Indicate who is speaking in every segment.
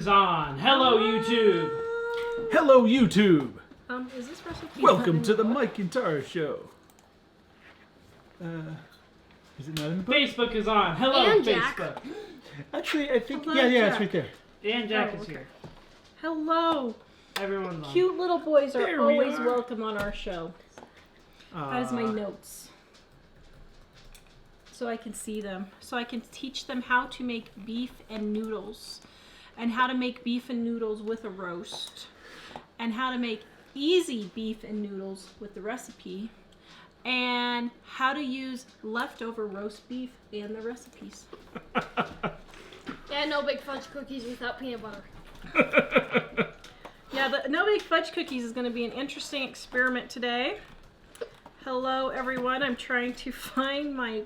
Speaker 1: Is on. Hello, YouTube.
Speaker 2: Hello, YouTube.
Speaker 3: Is this recipe?
Speaker 2: Welcome to the Mike and Tara show. Is it not in the book?
Speaker 1: Facebook is on. Hello,
Speaker 3: And
Speaker 1: Facebook.
Speaker 3: Jack.
Speaker 2: Actually, I think
Speaker 3: Hello,
Speaker 2: yeah,
Speaker 3: Jack.
Speaker 2: it's right there.
Speaker 1: And Jack
Speaker 3: Oh,
Speaker 1: is
Speaker 3: okay.
Speaker 1: here.
Speaker 3: Hello.
Speaker 1: Everyone's on.
Speaker 3: Cute little boys are
Speaker 2: There we
Speaker 3: always
Speaker 2: are.
Speaker 3: welcome on our show. That is my
Speaker 2: Aw.
Speaker 3: notes. So I can see them. So I can teach them how to make beef and noodles. And how to make beef and noodles with a roast. And how to make easy beef and noodles with the recipe. And how to use leftover roast beef in the recipes.
Speaker 4: Yeah, no big fudge cookies without peanut butter.
Speaker 3: Yeah, the No Bake Fudge Cookies is going to be an interesting experiment today. Hello, everyone. I'm trying to find my...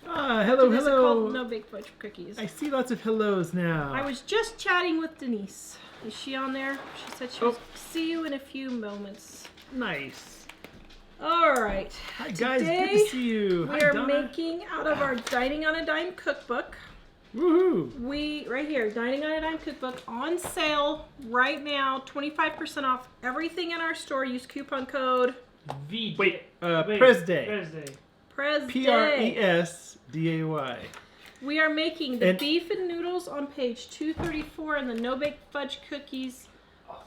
Speaker 2: Hello,
Speaker 3: This is
Speaker 2: hello.
Speaker 3: called No Bake Fudge Cookies.
Speaker 2: I see lots of hellos now.
Speaker 3: I was just chatting with Denise. Is she on there? She said she will see you in a few moments.
Speaker 2: Nice.
Speaker 3: All right.
Speaker 2: Hi guys, good
Speaker 3: Today,
Speaker 2: to see you.
Speaker 3: We
Speaker 2: Hi,
Speaker 3: are
Speaker 2: Donna.
Speaker 3: making out of our Dining on a Dime cookbook.
Speaker 2: Woohoo!
Speaker 3: Right here, Dining on a Dime cookbook on sale right now. 25% off everything in our store. Use coupon code
Speaker 2: Wait, Presday.
Speaker 1: Presday.
Speaker 3: PRESDAY.
Speaker 2: Presday.
Speaker 3: We are making the
Speaker 2: And-
Speaker 3: beef and noodles on page 234 and the no bake fudge cookies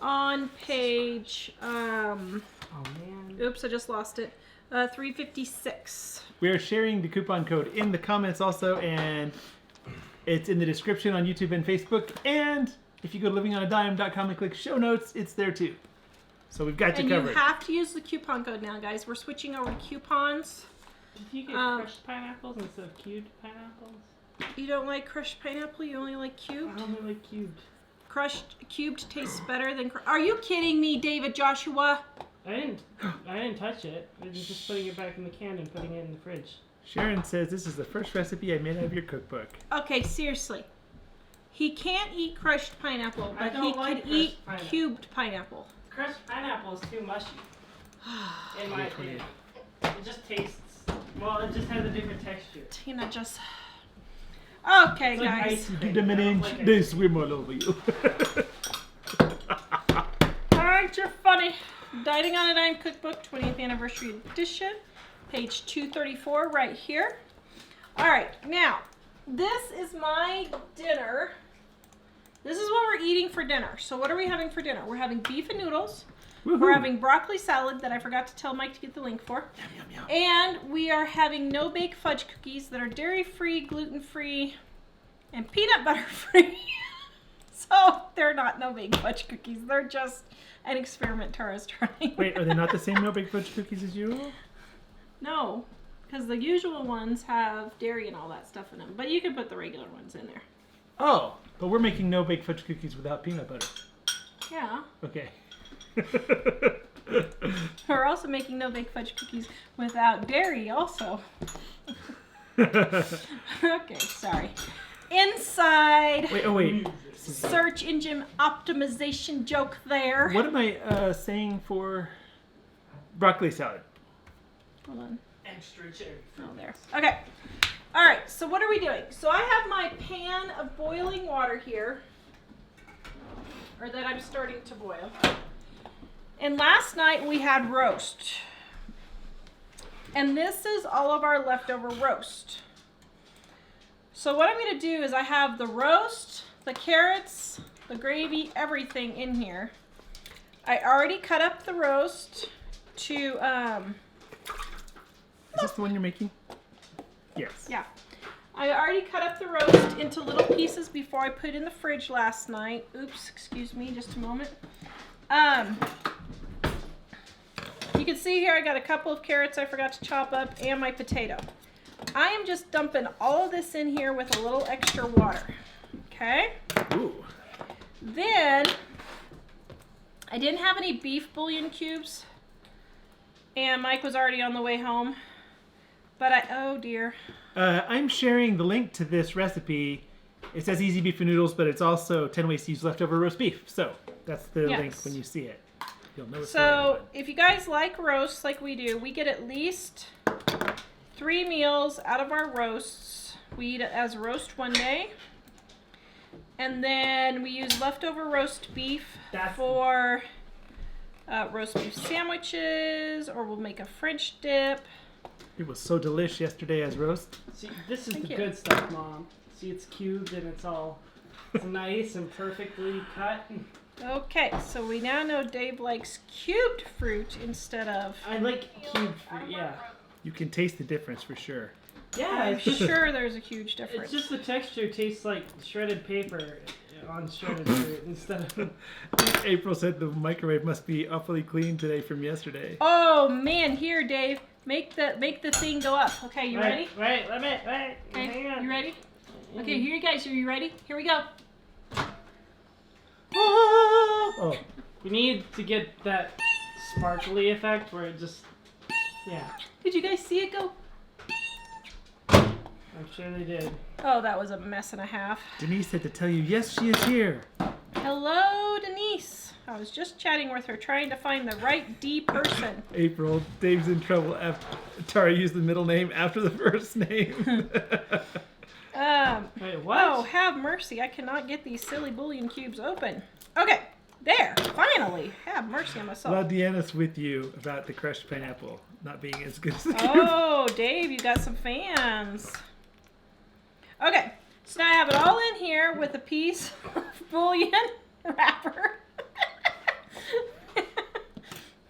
Speaker 3: on page
Speaker 1: Oh man.
Speaker 3: oops, I just lost it. 356.
Speaker 2: We are sharing the coupon code in the comments also, and it's in the description on YouTube and Facebook. And if you go to livingonadime.com and click show notes, it's there too. So we've got you
Speaker 3: And
Speaker 2: covered.
Speaker 3: you have to use the coupon code now, guys. We're switching over to coupons.
Speaker 1: Did you get crushed pineapples instead of cubed pineapples?
Speaker 3: You don't like crushed pineapple? You only like cubed?
Speaker 1: I only like cubed.
Speaker 3: Cubed tastes better than Are you kidding me, David Joshua?
Speaker 1: I didn't touch it. I was just putting it back in the can and putting it in the fridge.
Speaker 2: Sharon says this is the first recipe I made out of your cookbook.
Speaker 3: Okay, seriously. He can't eat crushed pineapple,
Speaker 1: I
Speaker 3: but he
Speaker 1: don't
Speaker 3: can
Speaker 1: like
Speaker 3: eat
Speaker 1: crushed pineapple.
Speaker 3: cubed pineapple.
Speaker 1: Crushed pineapple is too mushy. In my opinion. It just tastes. Well, it just has a different texture.
Speaker 3: Tina just... Okay,
Speaker 1: It's like
Speaker 3: guys.
Speaker 1: ice cream.
Speaker 2: Give them an
Speaker 1: I don't
Speaker 2: inch,
Speaker 1: like
Speaker 2: they
Speaker 1: ice
Speaker 2: swim all over you.
Speaker 3: Alright, you're funny. Dining on a Dime Cookbook, 20th Anniversary Edition. Page 234 right here. Alright, now, this is my dinner. This is what we're eating for dinner. So what are we having for dinner? We're having beef and noodles. We're
Speaker 2: Woohoo.
Speaker 3: having broccoli salad that I forgot to tell Mike to get the link for.
Speaker 2: Yum, yum, yum.
Speaker 3: And we are having no bake fudge cookies that are dairy-free, gluten-free, and peanut butter-free. So they're not no bake fudge cookies. They're just an experiment Tara's trying.
Speaker 2: Wait, are they not the same no bake fudge cookies as usual?
Speaker 3: No, because the usual ones have dairy and all that stuff in them. But you can put the regular ones in there.
Speaker 2: Oh, but we're making no bake fudge cookies without peanut butter.
Speaker 3: Yeah.
Speaker 2: Okay.
Speaker 3: We're also making no bake fudge cookies without dairy also. Okay, sorry. Inside.
Speaker 2: Wait, oh wait.
Speaker 3: Search engine optimization joke there.
Speaker 2: What am I saying for broccoli salad?
Speaker 3: Hold on.
Speaker 1: Extra cherry.
Speaker 3: Oh, there. Okay. All right. So what are we doing? So I have my pan of boiling water here, or that I'm starting to boil. And last night we had roast. And this is all of our leftover roast. So what I'm going to do is I have the roast, the carrots, the gravy, everything in here. I already cut up the roast to,
Speaker 2: Is this the one you're making? Yes.
Speaker 3: yeah. I already cut up the roast into little pieces before I put it in the fridge last night. Oops, excuse me, just a moment. You can see here I got a couple of carrots I forgot to chop up and my potato. I am just dumping all of this in here with a little extra water. Okay?
Speaker 2: Ooh.
Speaker 3: Then, I didn't have any beef bouillon cubes. And Mike was already on the way home. But oh dear.
Speaker 2: I'm sharing the link to this recipe. It says easy beef and noodles, but it's also 10 ways to use leftover roast beef. So that's the
Speaker 3: Yes.
Speaker 2: link when you see it. You'll know it's the
Speaker 3: So,
Speaker 2: right one.
Speaker 3: if you guys like roasts like we do, we get at least 3 meals out of our roasts. We eat it as roast one day. And then we use leftover roast beef
Speaker 1: That's-
Speaker 3: for roast beef sandwiches, or we'll make a French dip.
Speaker 2: It was so delish yesterday as roast.
Speaker 1: See, this is
Speaker 3: Thank
Speaker 1: the
Speaker 3: you.
Speaker 1: good stuff, Mom. See, it's cubed and it's nice and perfectly cut.
Speaker 3: Okay, so we now know Dave likes cubed fruit instead of.
Speaker 1: I like cubed fruit, yeah.
Speaker 2: You can taste the difference for sure.
Speaker 1: Yeah,
Speaker 3: I'm
Speaker 1: it's just,
Speaker 3: sure there's a huge
Speaker 1: it's
Speaker 3: difference.
Speaker 1: just the texture tastes like shredded paper on shredded fruit instead of...
Speaker 2: April said the microwave must be awfully clean today from yesterday.
Speaker 3: Oh man, here, Dave, make the thing go up. Okay, you ready?
Speaker 1: Wait, wait.
Speaker 3: Okay,
Speaker 1: Hang on.
Speaker 3: you ready? Okay, here you guys. Are you ready? Here we go.
Speaker 2: Oh,
Speaker 1: We need to get that sparkly effect where it just... Yeah,
Speaker 3: Did you guys see it go?
Speaker 1: I'm sure they did.
Speaker 3: Oh, that was a mess and a half.
Speaker 2: Denise had to tell you, yes, she is here.
Speaker 3: Hello, Denise. I was just chatting with her, trying to find the right D person.
Speaker 2: April, Dave's in trouble after Tara used the middle name after the first name.
Speaker 1: Wait, what?
Speaker 3: Oh, have mercy. I cannot get these silly bullion cubes open. Okay, there. Finally. Have mercy on myself.
Speaker 2: Well, Deanna's with you about the crushed pineapple not being as good as the cube.
Speaker 3: Oh, Dave, you got some fans. Okay, so now I have it all in here with a piece of bullion wrapper.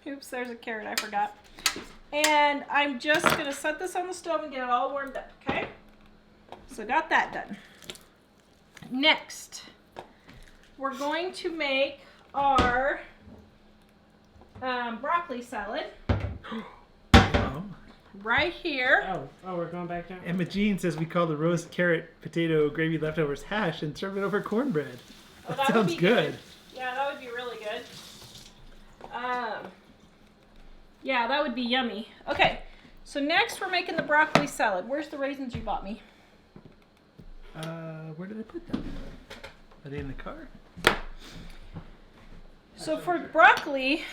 Speaker 3: Oops, there's a carrot I forgot. And I'm just going to set this on the stove and get it all warmed up, okay? So got that done. Next, we're going to make our broccoli salad right here.
Speaker 1: Oh, we're going back down?
Speaker 2: Emma Jean says we call the roast carrot potato gravy leftovers hash and serve it over cornbread.
Speaker 3: Oh,
Speaker 2: That
Speaker 3: that would
Speaker 2: sounds
Speaker 3: be
Speaker 2: good.
Speaker 3: Yeah, that would be really good. Yeah, that would be yummy. Okay, so next we're making the broccoli salad. Where's the raisins you bought me?
Speaker 2: Where did I put them? Are they in the car?
Speaker 3: So for broccoli,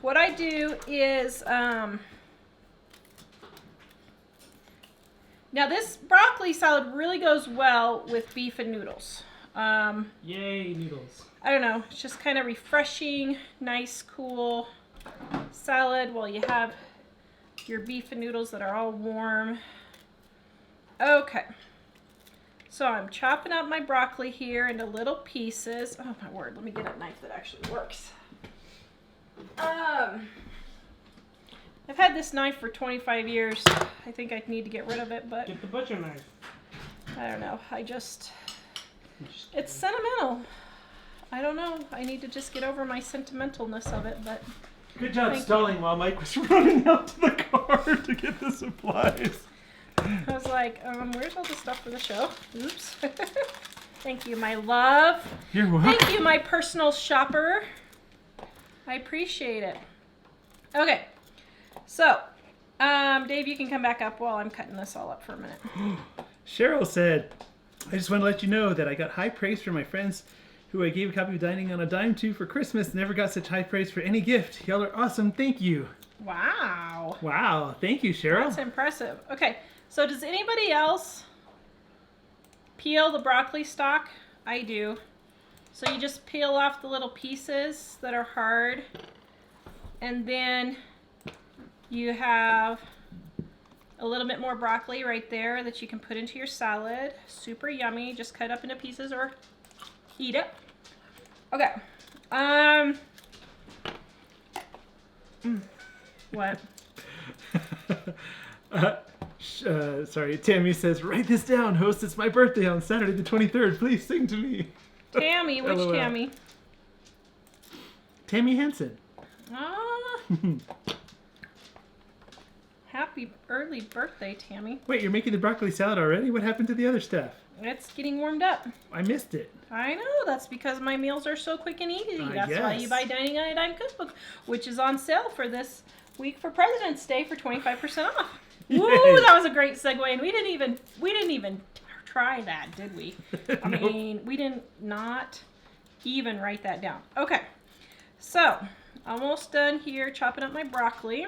Speaker 3: what I do is, now this broccoli salad really goes well with beef and noodles.
Speaker 1: Yay, noodles.
Speaker 3: I don't know, it's just kind of refreshing, nice, cool salad while you have your beef and noodles that are all warm. Okay, so I'm chopping up my broccoli here into little pieces. Oh my word, let me get a knife that actually works. I've had this knife for 25 years. I think I need to get rid of it, but
Speaker 1: Get the butcher knife.
Speaker 3: I don't know. It's sentimental. I don't know. I need to just get over my sentimentalness of it, but
Speaker 2: Good job
Speaker 3: Thank
Speaker 2: stalling while Mike was running out to the car to get the supplies.
Speaker 3: I was like, where's all the stuff for the show? Oops. Thank you, my love.
Speaker 2: You're welcome.
Speaker 3: Thank you, my personal shopper. I appreciate it. Okay, so, Dave, you can come back up while I'm cutting this all up for a minute.
Speaker 2: Cheryl said, I just want to let you know that I got high praise from my friends who I gave a copy of Dining on a Dime to for Christmas. Never got such high praise for any gift. Y'all are awesome. Thank you.
Speaker 3: Wow.
Speaker 2: Wow. Thank you, Cheryl.
Speaker 3: That's impressive. Okay, so does anybody else peel the broccoli stalk? I do. So you just peel off the little pieces that are hard, and then you have a little bit more broccoli right there that you can put into your salad. Super yummy. Just cut up into pieces or eat it. Okay. What?
Speaker 2: Sorry, Tammy says, write this down, host. It's my birthday on Saturday the 23rd. Please sing to me.
Speaker 3: Tammy, which
Speaker 2: LOL.
Speaker 3: Tammy?
Speaker 2: Tammy Henson.
Speaker 3: Ah. Happy early birthday, Tammy.
Speaker 2: Wait, you're making the broccoli salad already? What happened to the other stuff?
Speaker 3: It's getting warmed up.
Speaker 2: I missed it.
Speaker 3: I know, that's because my meals are so quick and easy.
Speaker 2: I
Speaker 3: That's why
Speaker 2: guess.
Speaker 3: you buy Dining on a Dime cookbook, which is on sale for this week for President's Day for 25% off.
Speaker 2: Yay.
Speaker 3: Woo, that was a great segue, and we didn't even try that, did we? I
Speaker 2: Nope.
Speaker 3: mean, we didn't not even write that down. Okay, so almost done here chopping up my broccoli.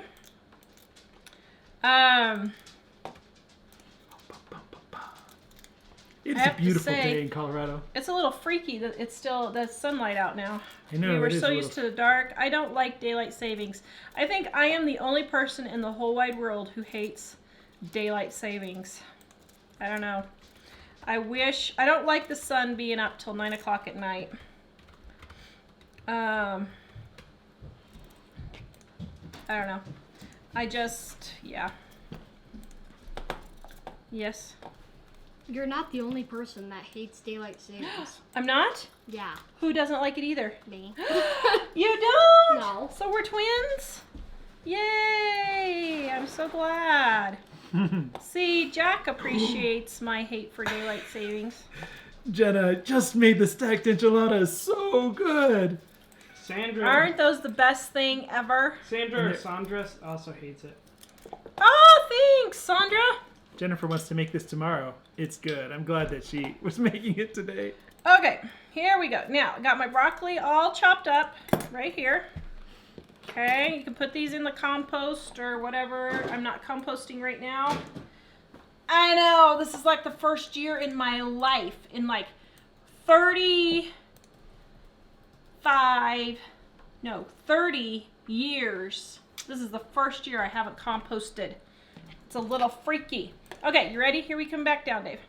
Speaker 2: It's
Speaker 3: I
Speaker 2: a
Speaker 3: have to
Speaker 2: beautiful
Speaker 3: say,
Speaker 2: day in Colorado.
Speaker 3: It's a little freaky that it's still the sunlight out now.
Speaker 2: I know.
Speaker 3: We were
Speaker 2: it is
Speaker 3: so
Speaker 2: a
Speaker 3: used to
Speaker 2: little...
Speaker 3: the dark. I don't like daylight savings. I think I am the only person in the whole wide world who hates daylight savings. I don't know. I don't like the sun being up till 9 o'clock at night. I don't know. Yeah. Yes.
Speaker 4: You're not the only person that hates daylight savings.
Speaker 3: I'm not?
Speaker 4: Yeah,
Speaker 3: Who doesn't like it either?
Speaker 4: me.
Speaker 3: You don't?
Speaker 4: No.
Speaker 3: So we're twins? Yay! I'm so glad. See, Jack appreciates my hate for daylight savings.
Speaker 2: Jenna just made the stacked enchiladas so good.
Speaker 1: Sandra.
Speaker 3: Aren't those the best thing ever?
Speaker 1: Sandra or Sandra also hates it.
Speaker 3: Oh, thanks, Sandra.
Speaker 2: Jennifer wants to make this tomorrow. It's good. I'm glad that she was making it today.
Speaker 3: Okay, here we go. Now, I got my broccoli all chopped up right here. Okay, you can put these in the compost or whatever. I'm not composting right now. I know, this is like the first year in my life, in like 30 years. This is the first year I haven't composted. It's a little freaky. Okay, you ready? Here we come back down, Dave.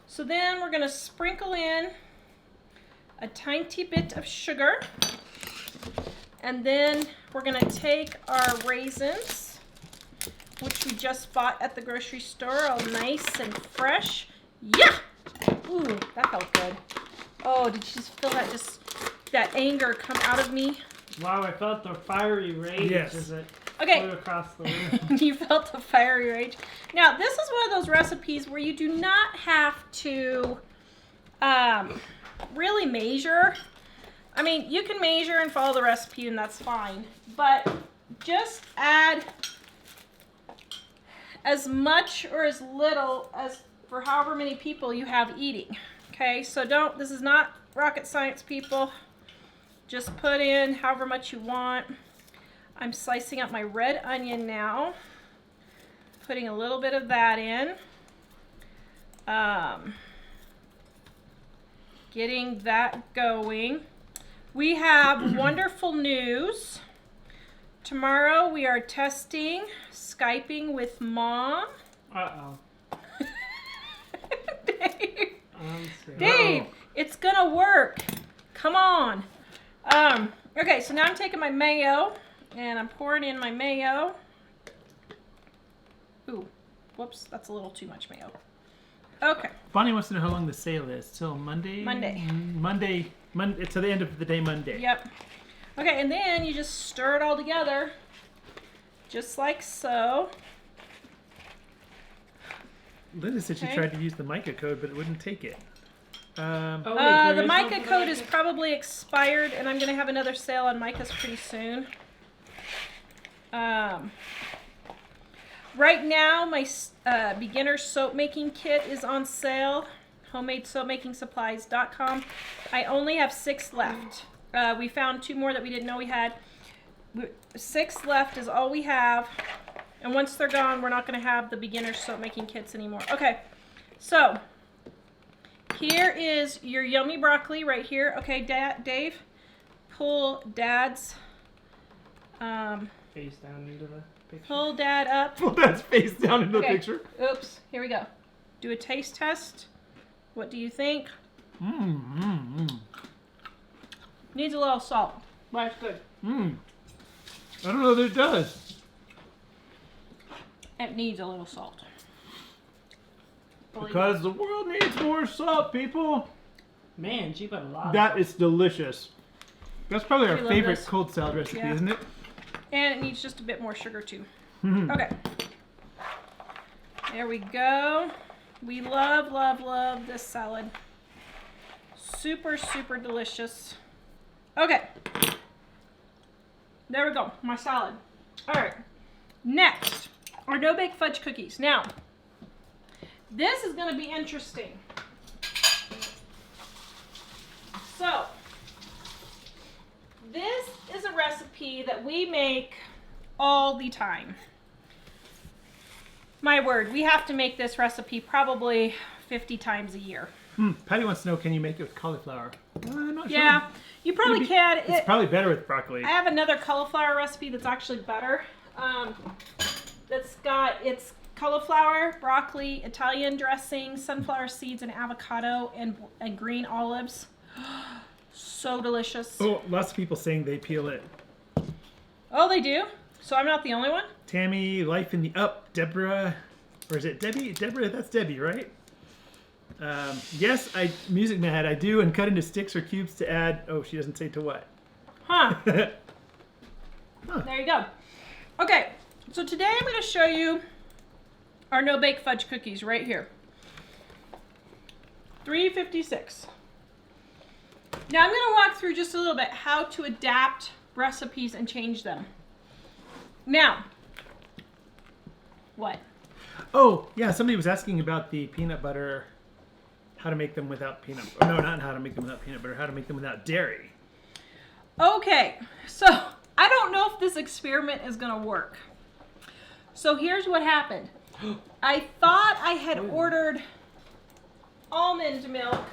Speaker 3: So then we're gonna sprinkle in a tiny bit of sugar. And then we're gonna take our raisins, which we just bought at the grocery store, all nice and fresh. Yeah! Ooh, that felt good. Oh, did you just feel that anger come out of me?
Speaker 1: Wow, I felt the fiery rage as it
Speaker 3: Okay.
Speaker 1: flew across the room.
Speaker 3: You felt the fiery rage. Now, this is one of those recipes where you do not have to really measure. I mean, you can measure and follow the recipe and that's fine, but just add as much or as little as for however many people you have eating. Okay, so this is not rocket science, people. Just put in however much you want. I'm slicing up my red onion now, putting a little bit of that in. Getting that going. We have wonderful news. Tomorrow we are testing Skyping with Mom.
Speaker 1: Uh-oh.
Speaker 3: Dave,
Speaker 1: I'm serious.
Speaker 3: Dave, it's gonna work. Come on. Okay, so now I'm taking my mayo and I'm pouring in my mayo. Ooh, whoops, that's a little too much mayo. Okay.
Speaker 2: Bonnie wants to know how long the sale is. Till Monday? Monday. To the end of the day Monday.
Speaker 3: Yep. Okay, and then you just stir it all together, just like so.
Speaker 2: Linda said she
Speaker 3: Okay.
Speaker 2: tried to use the mica code, but it wouldn't take it.
Speaker 3: The mica code is probably expired, and I'm going to have another sale on micas pretty soon. Right now, my beginner soap making kit is on sale. HomemadeSoapMakingSupplies.com. I only have 6 left. We found 2 more that we didn't know we had. 6 left is all we have. And once they're gone, we're not going to have the beginner soap making kits anymore. Okay, so here is your yummy broccoli right here. Okay, Dave, pull Dad's
Speaker 1: Face down into the picture.
Speaker 3: pull Dad up.
Speaker 2: Pull Dad's face down into the
Speaker 3: Okay.
Speaker 2: picture.
Speaker 3: Oops, here we go. Do a taste test. What do you think? Needs a little salt. But it's good.
Speaker 2: I don't know that it does.
Speaker 3: It needs a little salt. Believe
Speaker 2: Because the world needs more salt, people.
Speaker 1: Man, she put a lot.
Speaker 2: That is delicious. That's probably our
Speaker 3: We love
Speaker 2: favorite
Speaker 3: this.
Speaker 2: cold salad recipe,
Speaker 3: Yeah.
Speaker 2: isn't it?
Speaker 3: And it needs just a bit more sugar too. Okay. There we go. We love, love, love this salad. Super, super delicious. Okay. There we go. My salad. All right. Next, our no-bake fudge cookies. Now, this is going to be interesting. So, this is a recipe that we make all the time. My word, we have to make this recipe probably 50 times a year.
Speaker 2: Patty wants to know, can you make it with cauliflower? I'm not sure.
Speaker 3: Yeah, you probably can.
Speaker 2: It's probably better with broccoli.
Speaker 3: I have another cauliflower recipe that's actually better. It's cauliflower, broccoli, Italian dressing, sunflower seeds, and avocado, and green olives. So delicious.
Speaker 2: Oh, lots of people saying they peel it.
Speaker 3: Oh, they do? So I'm not the only one?
Speaker 2: Tammy, Life in the Up, Deborah, or is it Debbie? Deborah, that's Debbie, right? Yes, Music Mad, I do, and cut into sticks or cubes to add. Oh, she doesn't say to what.
Speaker 3: Huh. There you go. Okay, so today I'm going to show you our no-bake fudge cookies right here. $3.56. Now I'm going to walk through just a little bit how to adapt recipes and change them. Now, what?
Speaker 2: Oh, yeah, somebody was asking about the peanut butter, how to make them without peanut butter. No, not how to make them without peanut butter, how to make them without dairy.
Speaker 3: Okay, so I don't know if this experiment is going to work. So here's what happened. I thought I had ordered almond milk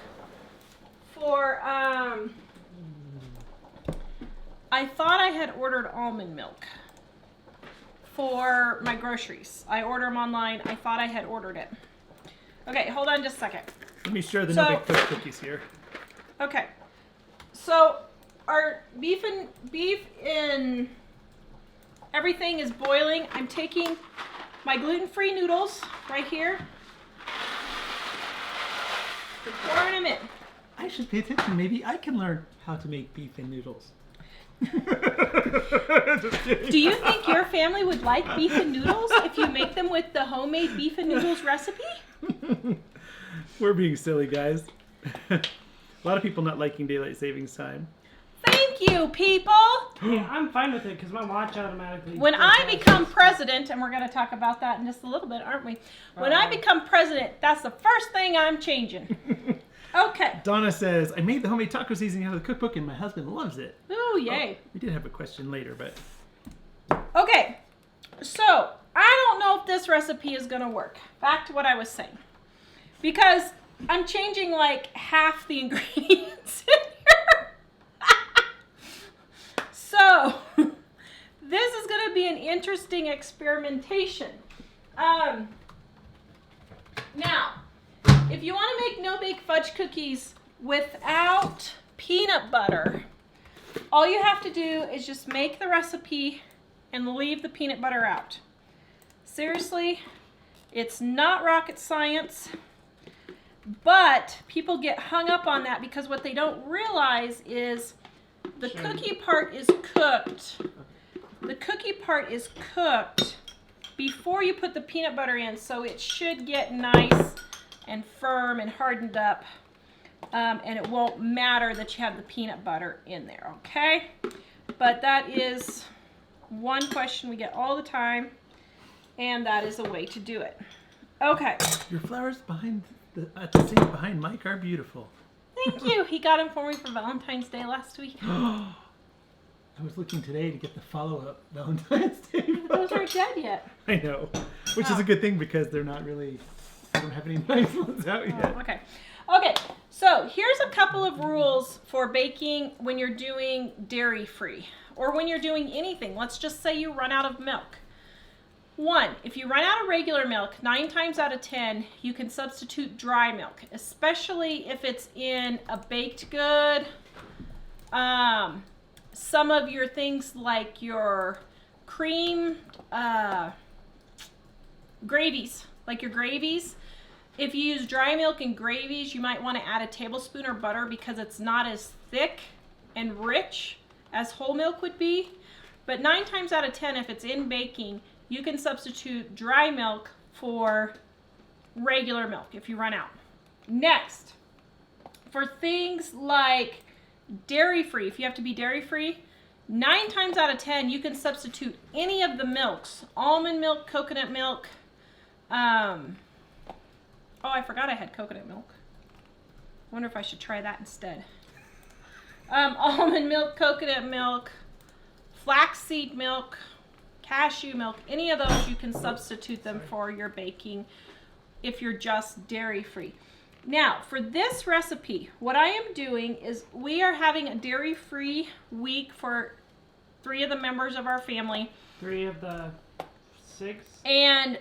Speaker 3: for, my groceries. I order them online. I thought I had ordered it. Okay, hold on just a second.
Speaker 2: Let me share the no-bake fudge cookies here.
Speaker 3: Okay, so our beef and everything is boiling. I'm taking my gluten-free noodles right here. Pouring them in.
Speaker 2: I should pay attention. Maybe I can learn how to make beef and noodles. Just kidding.
Speaker 3: Do you think your family would like beef and noodles if you make them with the homemade beef and noodles recipe?
Speaker 2: We're being silly, guys. A lot of people not liking daylight savings time.
Speaker 3: Thank you, people.
Speaker 1: Yeah, I'm fine with it because my watch automatically.
Speaker 3: When I become president, and we're going to talk about that in just a little bit, aren't we? When I become president, that's the first thing I'm changing. Okay.
Speaker 2: Donna says, I made the homemade taco seasoning out of the cookbook and my husband loves it.
Speaker 3: Ooh, yay.
Speaker 2: Oh, we did have a question later, but...
Speaker 3: Okay, so I don't know if this recipe is going to work. Back to what I was saying. Because I'm changing like half the ingredients in here. So, this is going to be an interesting experimentation. Now, if you want to make no-bake fudge cookies without peanut butter, all you have to do is just make the recipe and leave the peanut butter out. Seriously, it's not rocket science, but people get hung up on that because what they don't realize is the cookie part is cooked. The cookie part is cooked before you put the peanut butter in, so it should get nice and firm and hardened up, and it won't matter that you have the peanut butter in there, okay? But that is one question we get all the time, and that is a way to do it. Okay.
Speaker 2: Your flowers at the sink behind Mike are beautiful.
Speaker 3: Thank you. He got them for me for Valentine's Day last week.
Speaker 2: I was looking today to get the follow-up Valentine's Day.
Speaker 3: Those aren't dead yet.
Speaker 2: I know, which is a good thing because they're not really... I don't have any nice ones out yet.
Speaker 3: Oh, okay. Okay, so here's a couple of rules for baking when you're doing dairy-free or when you're doing anything. Let's just say you run out of milk. 1, if you run out of regular milk, 9 times out of 10, you can substitute dry milk, especially if it's in a baked good. Some of your things like your cream gravies, like your gravies. If you use dry milk in gravies, you might want to add a tablespoon of butter because it's not as thick and rich as whole milk would be. But 9 times out of 10, if it's in baking, you can substitute dry milk for regular milk if you run out. Next, for things like dairy-free, if you have to be dairy-free, 9 times out of 10, you can substitute any of the milks. Almond milk, coconut milk. Oh, I forgot I had coconut milk. I wonder if I should try that instead. Almond milk, coconut milk, flaxseed milk, cashew milk, any of those you can substitute them for your baking if you're just dairy-free. Now, for this recipe, what I am doing is we are having a dairy-free week for 3 of the members of our family.
Speaker 1: 3 of the 6.
Speaker 3: And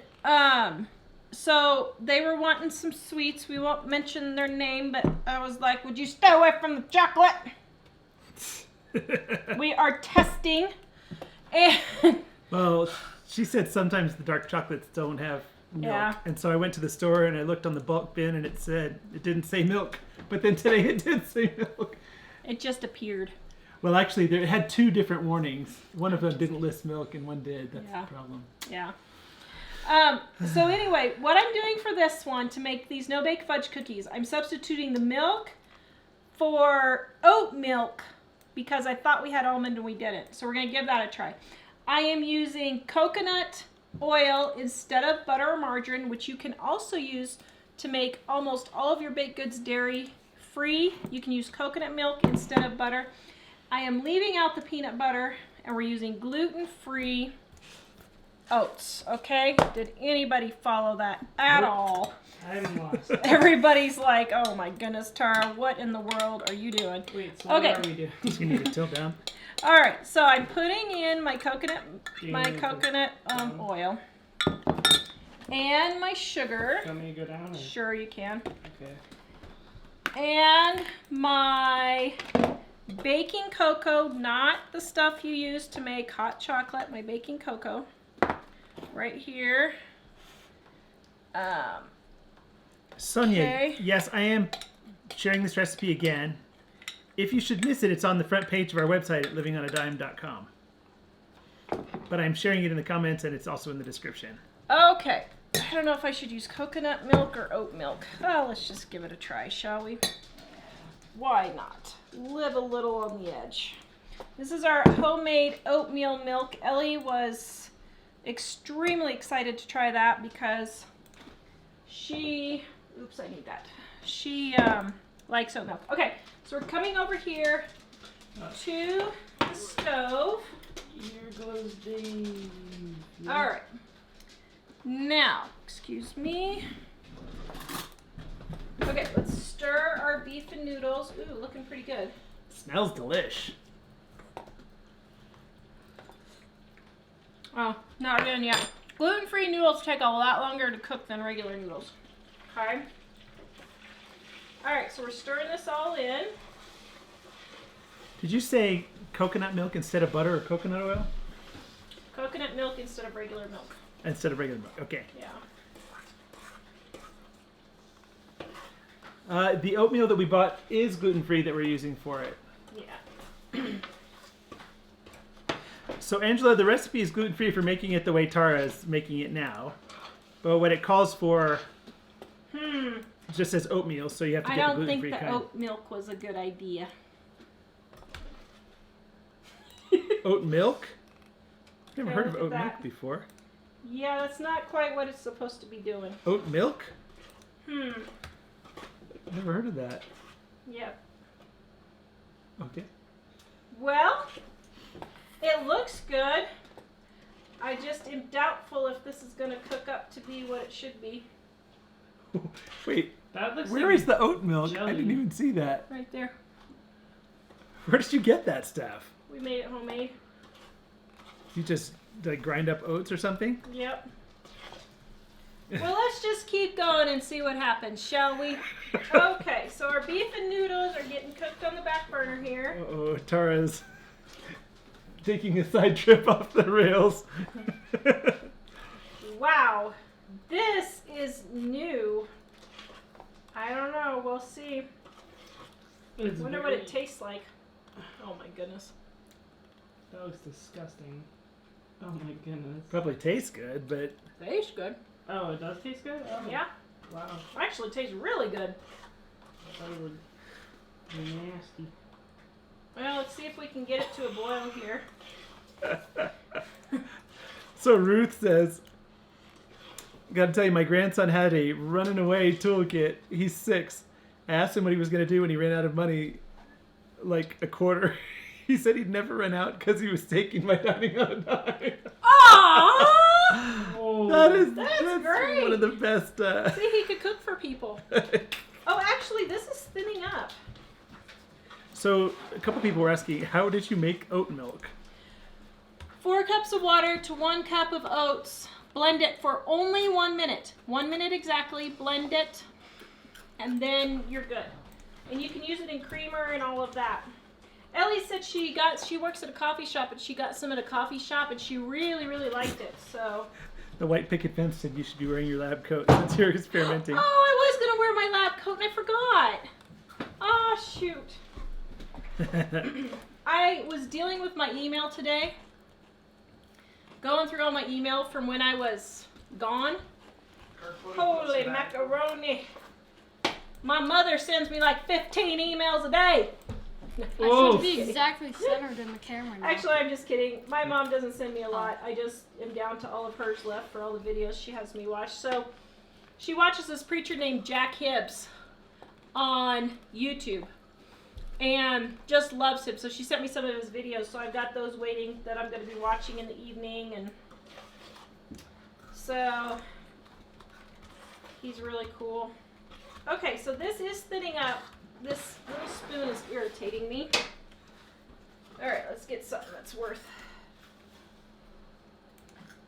Speaker 3: so they were wanting some sweets. We won't mention their name, but I was like, would you stay away from the chocolate? We are testing. And
Speaker 2: well, she said sometimes the dark chocolates don't have milk.
Speaker 3: Yeah.
Speaker 2: And so I went to the store and I looked on the bulk bin and it didn't say milk. But then today it did say milk.
Speaker 3: it just appeared.
Speaker 2: Well, actually, it had 2 different warnings. One of them didn't list milk and one did. That's
Speaker 3: Yeah.
Speaker 2: the problem.
Speaker 3: Yeah. So anyway, what I'm doing for this one to make these no-bake fudge cookies, I'm substituting the milk for oat milk because I thought we had almond and we didn't. So we're going to give that a try. I am using coconut oil instead of butter or margarine, which you can also use to make almost all of your baked goods dairy-free. You can use coconut milk instead of butter. I am leaving out the peanut butter, and we're using gluten-free oats, okay? Did anybody follow that at all?
Speaker 1: I'm lost.
Speaker 3: Everybody's like, oh my goodness, Tara, what in the world are you doing?
Speaker 1: Wait, so
Speaker 3: Okay.
Speaker 1: what are we doing?
Speaker 2: You need to tilt down.
Speaker 3: All right, so I'm putting in my coconut
Speaker 1: Do you need to
Speaker 3: oil and my sugar.
Speaker 1: Want me to go down? Or?
Speaker 3: Sure you can.
Speaker 1: Okay.
Speaker 3: And my baking cocoa, not the stuff you use to make hot chocolate, my baking cocoa right here.
Speaker 2: Sonia,
Speaker 3: Okay.
Speaker 2: yes, I am sharing this recipe again. If you should miss it, it's on the front page of our website at livingonadime.com. But I'm sharing it in the comments and it's also in the description.
Speaker 3: Okay, I don't know if I should use coconut milk or oat milk. Oh, let's just give it a try, shall we? Why not? Live a little on the edge. This is our homemade oatmeal milk. Ellie was extremely excited to try that because she, oops, I need that. She likes oat milk. Okay, so we're coming over here to the stove.
Speaker 1: Here goes Dave.
Speaker 3: All right. Now, excuse me. Okay, let's stir our beef and noodles. Ooh, looking pretty good.
Speaker 2: Smells delish.
Speaker 3: Oh, not done yet. Gluten-free noodles take a lot longer to cook than regular noodles. Okay. All right, so we're stirring this all in.
Speaker 2: Did you say coconut milk instead of butter or coconut oil?
Speaker 3: Coconut milk instead of regular milk.
Speaker 2: Instead of regular milk. Okay.
Speaker 3: Yeah.
Speaker 2: The oatmeal that we bought is gluten-free that we're using for it.
Speaker 3: Yeah.
Speaker 2: So Angela, the recipe is gluten-free for making it the way Tara is making it now. But what it calls for just says oatmeal, so you have to
Speaker 3: I
Speaker 2: get the
Speaker 3: don't think
Speaker 2: gluten-free
Speaker 3: the
Speaker 2: kind.
Speaker 3: oat milk was a good idea.
Speaker 2: Oat milk? Never
Speaker 3: Okay,
Speaker 2: heard of
Speaker 3: look at
Speaker 2: oat milk
Speaker 3: that.
Speaker 2: before.
Speaker 3: Yeah, that's not quite what it's supposed to be doing.
Speaker 2: Oat milk?
Speaker 3: Hmm.
Speaker 2: Never heard of that.
Speaker 3: Yep.
Speaker 2: Okay.
Speaker 3: Well, it looks good. I just am doubtful if this is going to cook up to be what it should be.
Speaker 2: Wait,
Speaker 1: That looks
Speaker 2: where
Speaker 1: like
Speaker 2: is the oat milk? I
Speaker 1: jelly.
Speaker 2: didn't even see that.
Speaker 3: Right there.
Speaker 2: Where did you get that stuff?
Speaker 3: We made it homemade.
Speaker 2: You just like grind up oats or something?
Speaker 3: Yep. Well, let's just keep going and see what happens, shall we? Okay, so our beef and noodles are getting cooked on the back burner here.
Speaker 2: Uh-oh, Tara's taking a side trip off the rails.
Speaker 3: Wow, this is new. I don't know, we'll see.
Speaker 1: It's
Speaker 3: Wonder what it tastes like. Oh my goodness.
Speaker 1: That looks disgusting. Oh my goodness.
Speaker 2: Probably tastes good, but
Speaker 3: Tastes good.
Speaker 1: Oh, it does taste good? Oh.
Speaker 3: Yeah,
Speaker 1: Wow.
Speaker 3: actually tastes really good.
Speaker 1: I thought it would be nasty.
Speaker 3: Well, let's see if we can get it to a boil here.
Speaker 2: so Ruth says, gotta tell you, my grandson had a running away toolkit. He's 6. I asked him what he was gonna do when he ran out of money, like a quarter. He said he'd never run out because he was taking my dining on a dime.
Speaker 3: Aww!
Speaker 1: Oh. Oh.
Speaker 3: That's great.
Speaker 2: one of the best.
Speaker 3: See, he could cook for people. Oh, actually, this is thinning up.
Speaker 2: So a couple people were asking, how did you make oat milk?
Speaker 3: 4 cups of water to 1 cup of oats. Blend it for only 1 minute. 1 minute exactly. Blend it. And then you're good. And you can use it in creamer and all of that. Ellie said she works at a coffee shop, and she got some at a coffee shop, and she really, really liked it. So.
Speaker 2: The white picket fence said you should be wearing your lab coat since you're experimenting.
Speaker 3: Oh, I was gonna wear my lab coat and I forgot. Oh, shoot. I was dealing with my email today. Going through all my email from when I was gone. Holy macaroni. My mother sends me like 15 emails a day.
Speaker 4: I should be exactly centered in the camera now.
Speaker 3: Actually, I'm just kidding. My mom doesn't send me a lot. I just am down to all of hers left for all the videos she has me watch. So she watches this preacher named Jack Hibbs on YouTube and just loves him. So she sent me some of his videos. So I've got those waiting that I'm going to be watching in the evening. And so he's really cool. Okay, so this is thinning up. This little spoon is irritating me. Alright, let's get something that's worth.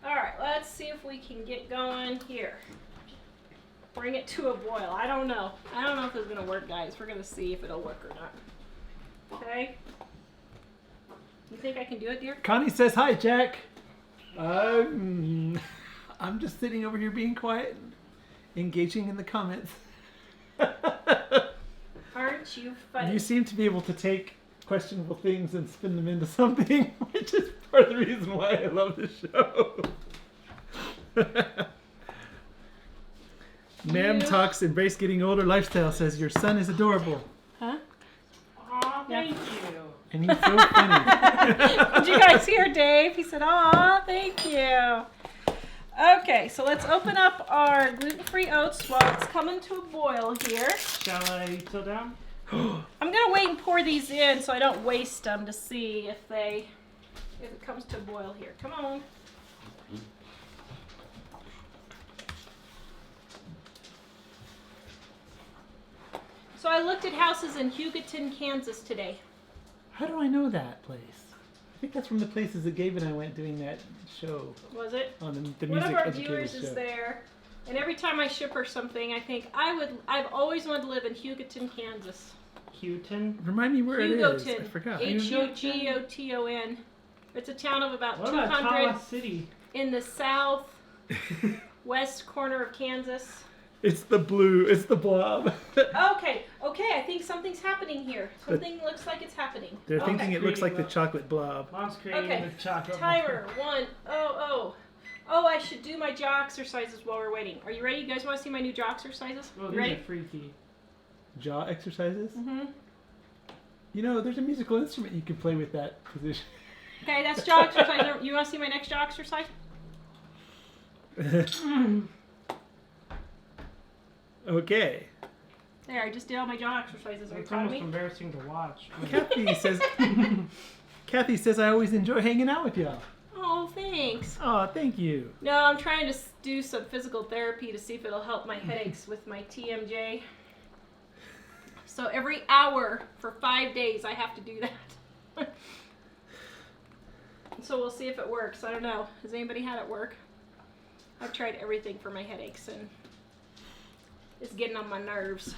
Speaker 3: Alright, let's see if we can get going here. Bring it to a boil. I don't know. I don't know if it's going to work, guys. We're going to see if it'll work or not. Okay? You think I can do it, dear?
Speaker 2: Connie says, hi, Jack. I'm just sitting over here being quiet and engaging in the comments.
Speaker 3: Aren't you funny?
Speaker 2: You seem to be able to take questionable things and spin them into something, which is part of the reason why I love this show. Ma'am Talks Embrace Getting Older Lifestyle says, your son is adorable.
Speaker 3: Huh?
Speaker 1: Aw, thank you.
Speaker 2: And he's so funny.
Speaker 3: Did you guys hear Dave? He said, aw, thank you. Okay, so let's open up our gluten-free oats while it's coming to a boil here.
Speaker 1: Shall I tilt down?
Speaker 3: I'm gonna wait and pour these in so I don't waste them to see if it comes to a boil here. Come on. So I looked at houses in Hugoton, Kansas today.
Speaker 2: How do I know that place? I think that's from the places that Gabe and I went doing that show
Speaker 3: Was it?
Speaker 2: on the
Speaker 3: One
Speaker 2: music
Speaker 3: of our
Speaker 2: educators
Speaker 3: viewers
Speaker 2: show.
Speaker 3: is there, and every time I ship her something, I think I've always wanted to live in Hugoton, Kansas.
Speaker 1: Hugoton?
Speaker 2: Remind me where it is. I
Speaker 3: Hugoton.
Speaker 2: forgot.
Speaker 3: Hugoton. It's a town of about
Speaker 1: What about
Speaker 3: 200
Speaker 1: Tawra City?
Speaker 3: in the southwest corner of Kansas.
Speaker 2: It's the blue. It's the blob.
Speaker 3: Okay, I think something's happening here. Something looks like it's happening.
Speaker 2: They're thinking
Speaker 3: Okay.
Speaker 2: it looks like the chocolate blob.
Speaker 1: Mom's creating
Speaker 3: Okay,
Speaker 1: the chocolate.
Speaker 3: timer, 1, oh, I should do my jaw exercises while we're waiting. Are you ready? You guys want to see my new jaw exercises?
Speaker 1: Oh,
Speaker 3: You
Speaker 1: these
Speaker 3: ready?
Speaker 1: are freaky.
Speaker 2: Jaw exercises?
Speaker 3: Mm-hmm.
Speaker 2: You know, there's a musical instrument you can play with that position.
Speaker 3: Okay, that's jaw exercise. You want to see my next jaw exercise?
Speaker 2: Okay.
Speaker 3: There, I just did all my jaw exercises. Are you
Speaker 1: It's
Speaker 3: proud of
Speaker 1: almost
Speaker 3: me?
Speaker 1: embarrassing to watch.
Speaker 2: Kathy says I always enjoy hanging out with y'all.
Speaker 3: Oh, thanks.
Speaker 2: Oh, thank you.
Speaker 3: No, I'm trying to do some physical therapy to see if it'll help my headaches with my TMJ. So every hour for 5 days, I have to do that. So we'll see if it works. I don't know. Has anybody had it work? I've tried everything for my headaches, and it's getting on my nerves.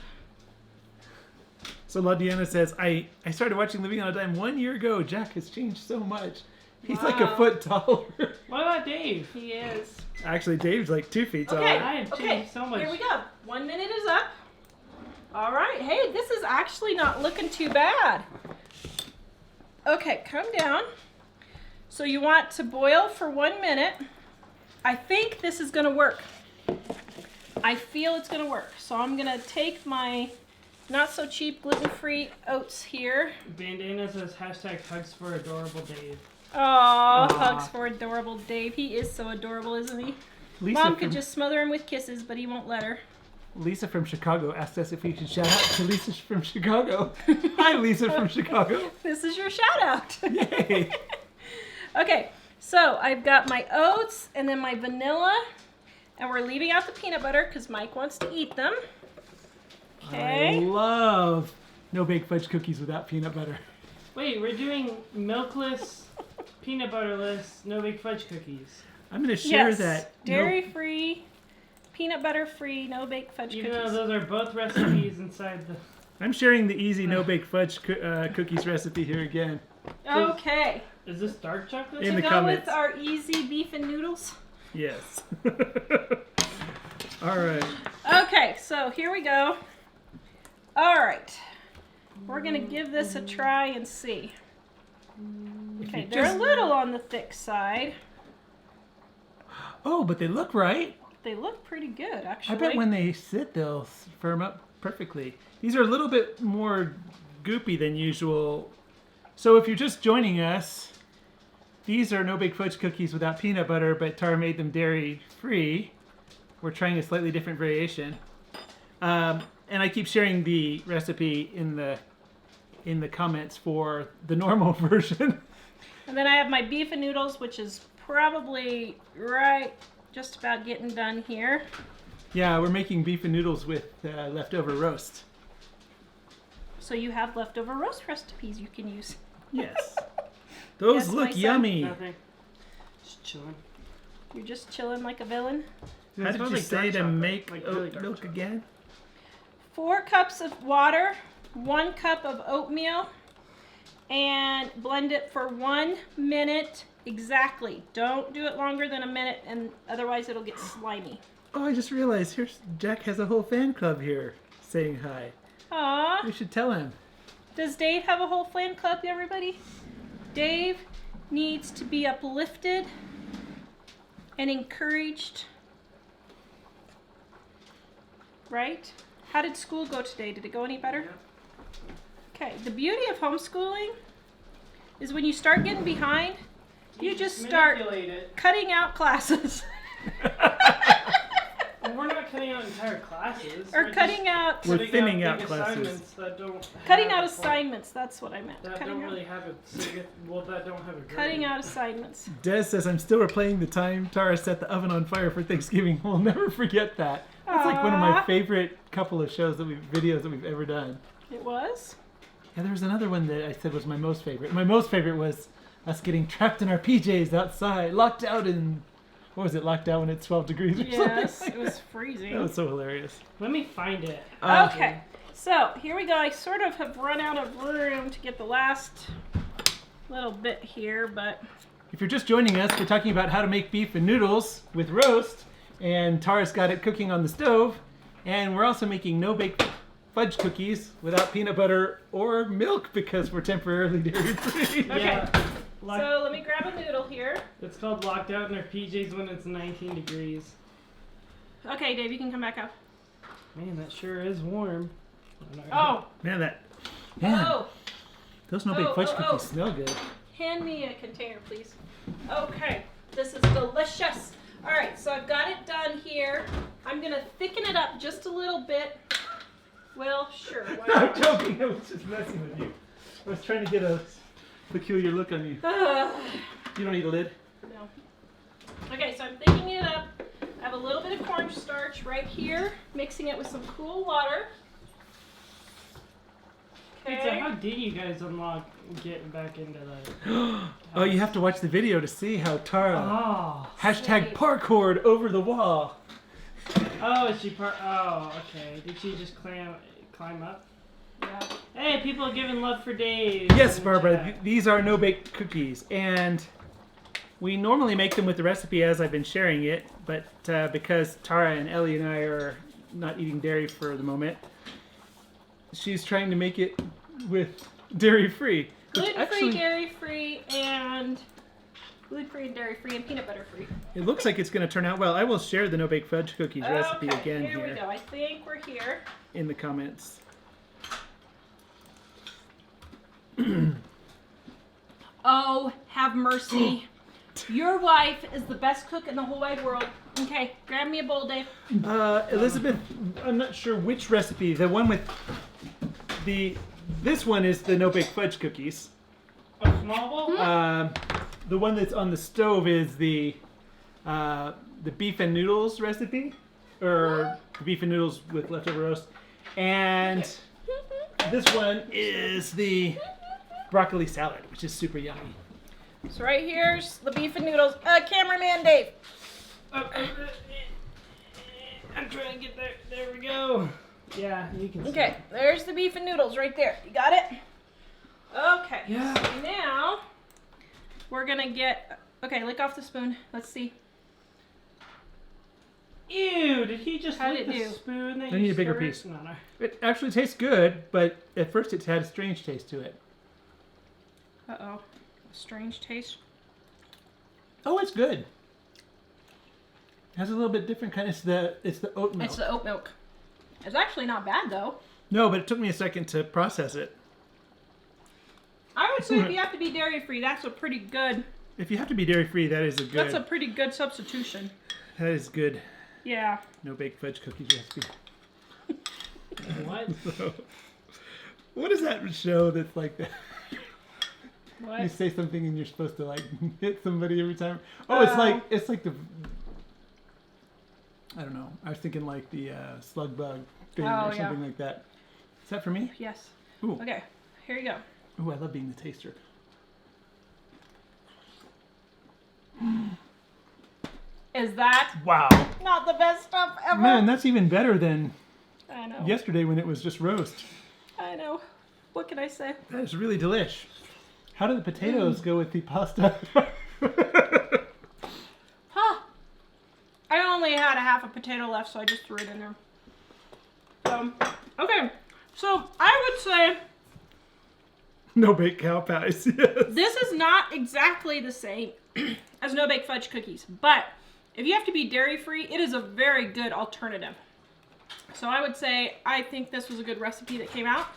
Speaker 2: So La Diana says, I started watching Living on a Dime 1 year ago. Jack has changed so much. He's like a
Speaker 3: Wow.
Speaker 2: foot taller.
Speaker 1: What about Dave?
Speaker 3: He is.
Speaker 2: Actually, Dave's like 2 feet taller.
Speaker 3: Okay,
Speaker 1: I have
Speaker 3: okay,
Speaker 1: changed so much.
Speaker 3: here we go. 1 minute is up. All right, hey, this is actually not looking too bad. Okay, come down. So you want to boil for 1 minute. I think this is gonna work. I feel it's gonna work. So I'm gonna take my not so cheap gluten-free oats here.
Speaker 1: Bandana says hashtag hugs for adorable Dave.
Speaker 3: Aw, hugs for adorable Dave. He is so adorable, isn't he?
Speaker 2: Lisa
Speaker 3: Mom
Speaker 2: from,
Speaker 3: could just smother him with kisses, but he won't let her.
Speaker 2: Lisa from Chicago asked us if we could shout out to Lisa from Chicago. Hi, Lisa from Chicago.
Speaker 3: This is your shout out.
Speaker 2: Yay.
Speaker 3: Okay, so I've got my oats and then my vanilla And we're leaving out the peanut butter because Mike wants to eat them.
Speaker 2: I
Speaker 3: Okay.
Speaker 2: love no-bake fudge cookies without peanut butter.
Speaker 1: Wait, we're doing milkless, peanut butterless, no bake fudge cookies.
Speaker 2: I'm going to share
Speaker 3: Yes.
Speaker 2: that.
Speaker 3: Dairy-free, peanut butter-free, no-bake fudge
Speaker 1: Even
Speaker 3: cookies.
Speaker 1: though those are both recipes inside the.
Speaker 2: I'm sharing the easy no-bake fudge cookies recipe here again.
Speaker 3: Okay.
Speaker 1: Is this dark chocolate?
Speaker 2: In
Speaker 3: To
Speaker 2: the
Speaker 3: go
Speaker 2: comments.
Speaker 3: with our easy beef and noodles.
Speaker 2: Yes. All right.
Speaker 3: Okay, so here we go. All right. We're going to give this a try and see. Okay, they're a little on the thick side.
Speaker 2: Oh, but they look right.
Speaker 3: They look pretty good, actually.
Speaker 2: I bet when they sit, they'll firm up perfectly. These are a little bit more goopy than usual. So if you're just joining us, these are no-bake fudge cookies without peanut butter, but Tara made them dairy-free. We're trying a slightly different variation. And I keep sharing the recipe in the comments for the normal version.
Speaker 3: And then I have my beef and noodles, which is probably right just about getting done here.
Speaker 2: Yeah, we're making beef and noodles with leftover roast.
Speaker 3: So you have leftover roast recipes you can use.
Speaker 2: Yes. Those
Speaker 3: Yes,
Speaker 2: look
Speaker 3: my son.
Speaker 2: yummy.
Speaker 1: Nothing. Just chilling.
Speaker 3: You're just chilling like a villain.
Speaker 2: How
Speaker 1: It
Speaker 2: did
Speaker 1: smells
Speaker 2: you
Speaker 1: like
Speaker 2: say
Speaker 1: dark
Speaker 2: to
Speaker 1: chocolate,
Speaker 2: make
Speaker 1: like
Speaker 2: oat
Speaker 1: really dark
Speaker 2: milk
Speaker 1: chocolate.
Speaker 2: again?
Speaker 3: 4 cups of water, 1 cup of oatmeal, and blend it for 1 minute exactly. Don't do it longer than a minute, and otherwise it'll get slimy.
Speaker 2: Oh, I just realized Jack has a whole fan club here saying hi.
Speaker 3: Aww.
Speaker 2: We should tell him.
Speaker 3: Does Dave have a whole fan club, everybody? Dave needs to be uplifted and encouraged. Right? How did school go today? Did it go any better? Okay, the beauty of homeschooling is when you start getting behind, you just start
Speaker 1: Manipulate it.
Speaker 3: cutting out classes.
Speaker 1: Well, we're not cutting out entire classes.
Speaker 3: Or
Speaker 1: We're
Speaker 3: cutting out
Speaker 2: We're
Speaker 1: just
Speaker 2: thinning
Speaker 1: big
Speaker 2: out classes.
Speaker 1: assignments that don't
Speaker 3: cutting
Speaker 1: have
Speaker 3: out
Speaker 1: a point.
Speaker 3: assignments, that's what I meant.
Speaker 1: That
Speaker 3: Cutting
Speaker 1: don't
Speaker 3: out,
Speaker 1: really have a that don't have a grade.
Speaker 3: cutting out assignments.
Speaker 2: Des says, I'm still replaying the time Tara set the oven on fire for Thanksgiving. We'll never forget that. That's like one of my
Speaker 3: Aw.
Speaker 2: favorite couple of videos that we've ever done.
Speaker 3: It was?
Speaker 2: Yeah, there was another one that I said was my most favorite. My most favorite was us getting trapped in our PJs outside, locked out in, what was it, locked out when it's 12 degrees or
Speaker 3: Yes,
Speaker 2: something?
Speaker 3: it was freezing.
Speaker 2: That was so hilarious.
Speaker 1: Let me find it.
Speaker 3: Okay, so here we go. I sort of have run out of room to get the last little bit here, but
Speaker 2: If you're just joining us, we're talking about how to make beef and noodles with roast, and Tara's got it cooking on the stove, and we're also making no-bake fudge cookies without peanut butter or milk because we're temporarily dairy-free.
Speaker 3: Okay.
Speaker 1: Yeah. Lock-
Speaker 3: so let me grab a noodle here.
Speaker 1: It's called locked out in our PJs when it's 19 degrees.
Speaker 3: Okay, Dave, you can come back up.
Speaker 1: Man, that sure is warm.
Speaker 3: Oh,
Speaker 2: Man, those no-bake
Speaker 3: Oh,
Speaker 2: fudge
Speaker 3: oh, oh.
Speaker 2: cookies smell good.
Speaker 3: hand me a container, please. Okay, this is delicious. All right, so I've got it done here. I'm gonna thicken it up just a little bit. Well, sure. Why
Speaker 2: No, I'm
Speaker 3: not?
Speaker 2: joking. I was just messing with you. I was trying to get a peculiar look on you. You don't need a lid?
Speaker 3: No. Okay, so I'm thickening it up. I have a little bit of cornstarch right here, mixing it with some cool water.
Speaker 1: Pizza,
Speaker 3: Okay.
Speaker 1: how did you guys unlock getting back into that?
Speaker 2: Oh, you have to watch the video to see how Tara
Speaker 1: Oh.
Speaker 2: hashtag parkoured over the wall.
Speaker 1: Oh, is she oh, okay. Did she just climb up?
Speaker 3: Yeah.
Speaker 1: Hey, people are giving love for Dave.
Speaker 2: Yes,
Speaker 1: in the
Speaker 2: Barbara,
Speaker 1: chat.
Speaker 2: these are no-bake cookies, and we normally make them with the recipe as I've been sharing it, but because Tara and Ellie and I are not eating dairy for the moment, she's trying to make it with dairy-free. which
Speaker 3: Gluten-free,
Speaker 2: actually,
Speaker 3: dairy-free, and gluten-free and dairy-free and peanut butter-free.
Speaker 2: it looks like it's going to turn out well. I will share the no-bake fudge cookies recipe
Speaker 3: Okay,
Speaker 2: again
Speaker 3: here we go. I think we're here.
Speaker 2: in the comments.
Speaker 3: Oh, have mercy. Your wife is the best cook in the whole wide world. Okay, grab me a bowl, Dave.
Speaker 2: Elizabeth, I'm not sure which recipe. The one with this one is the no-bake fudge cookies.
Speaker 1: A small bowl?
Speaker 2: The one that's on the stove is the the beef and noodles recipe, or the beef and noodles with leftover roast, and this one is the broccoli salad, which is super yummy.
Speaker 3: So right here's the beef and noodles. Cameraman Dave.
Speaker 1: I'm trying to get there. There we go. Yeah, you can see.
Speaker 3: Okay, there's the beef and noodles right there. You got it? Okay.
Speaker 1: Yeah.
Speaker 3: So now we're gonna get. Okay, lick off the spoon. Let's see.
Speaker 1: Ew, did he just
Speaker 3: How'd
Speaker 1: lick
Speaker 3: it
Speaker 1: the
Speaker 3: do?
Speaker 1: spoon that
Speaker 2: I
Speaker 1: you
Speaker 2: need a bigger
Speaker 1: stirred?
Speaker 2: piece.
Speaker 1: No, no.
Speaker 2: It actually tastes good, but at first it had a strange taste to it.
Speaker 3: Uh-oh. Strange taste.
Speaker 2: Oh, it's good. It has a little bit different kind. It's the oat milk.
Speaker 3: It's the oat milk. It's actually not bad though.
Speaker 2: No, but it took me a second to process it.
Speaker 3: I would say if you have to be dairy free, that's a pretty good.
Speaker 2: If you have to be dairy free, that is a good.
Speaker 3: That's a pretty good substitution.
Speaker 2: That is good.
Speaker 3: Yeah.
Speaker 2: No baked fudge cookies recipe.
Speaker 1: What?
Speaker 2: What is that show that's like that?
Speaker 3: What?
Speaker 2: You say something and you're supposed to like hit somebody every time. Oh, it's like the. I don't know. I was thinking like the slug bug thing or something like that. Is that for me?
Speaker 3: Yes.
Speaker 2: Ooh.
Speaker 3: Okay. Here you go.
Speaker 2: Ooh, I love being the taster.
Speaker 3: Is that
Speaker 2: Wow.
Speaker 3: not the best stuff ever?
Speaker 2: Man, that's even better than
Speaker 3: I know.
Speaker 2: yesterday when it was just roast.
Speaker 3: I know. What can I say?
Speaker 2: That is really delish. How do the potatoes go with the pasta?
Speaker 3: Huh. I only had a half a potato left, so I just threw it in there. So, okay. So, I would say
Speaker 2: No baked cow pies. Yes.
Speaker 3: this is not exactly the same as no bake fudge cookies, but if you have to be dairy free, it is a very good alternative. So I would say I think this was a good recipe that came out.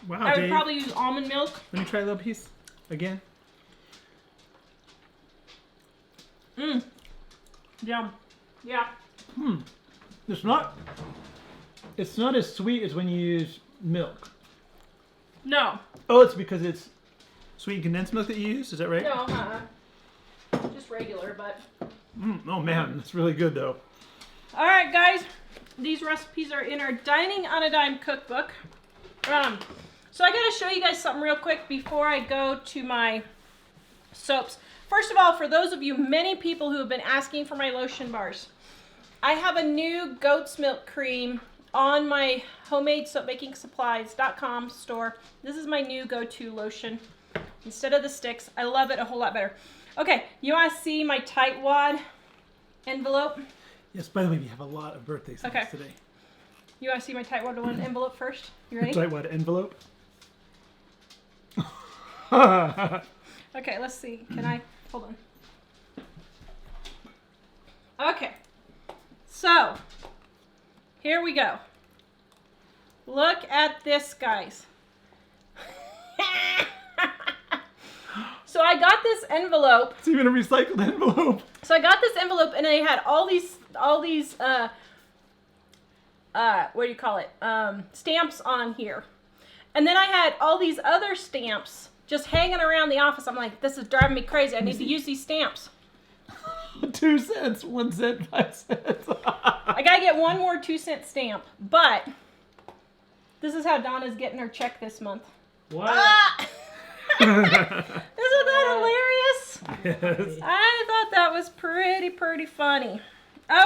Speaker 2: Wow,
Speaker 3: I would
Speaker 2: Dave.
Speaker 3: probably use almond milk.
Speaker 2: Let me try a little piece again.
Speaker 3: Yum. Yeah.
Speaker 2: It's not as sweet as when you use milk.
Speaker 3: No.
Speaker 2: Oh, it's because it's sweet condensed milk that you use. Is that right?
Speaker 3: No, just regular, but.
Speaker 2: Oh man, that's really good though.
Speaker 3: All right, guys. These recipes are in our Dining on a Dime cookbook. So I gotta show you guys something real quick before I go to my soaps. First of all, for those of you, many people who have been asking for my lotion bars, I have a new goat's milk cream on my homemadesoapmakingsupplies.com store. This is my new go-to lotion. Instead of the sticks, I love it a whole lot better. Okay, you wanna see my tightwad envelope?
Speaker 2: Yes, by the way, we have a lot of birthday songs today.
Speaker 3: You wanna see my tightwad envelope first? You ready?
Speaker 2: Tightwad envelope?
Speaker 3: Okay, let's see. Can I? Hold on. Okay. So, here we go. Look at this, guys. So I got this envelope.
Speaker 2: It's even a recycled envelope.
Speaker 3: So I got this envelope and I had all these what do you call it? Stamps on here. And then I had all these other stamps just hanging around the office. I'm like, this is driving me crazy. I need to use these stamps.
Speaker 2: 2 cents, 1 cent, 5 cents.
Speaker 3: I gotta get one more 2-cent stamp. But this is how Donna's getting her check this month.
Speaker 1: What?
Speaker 3: Ah! Isn't that hilarious?
Speaker 2: Yes.
Speaker 3: I thought that was pretty funny.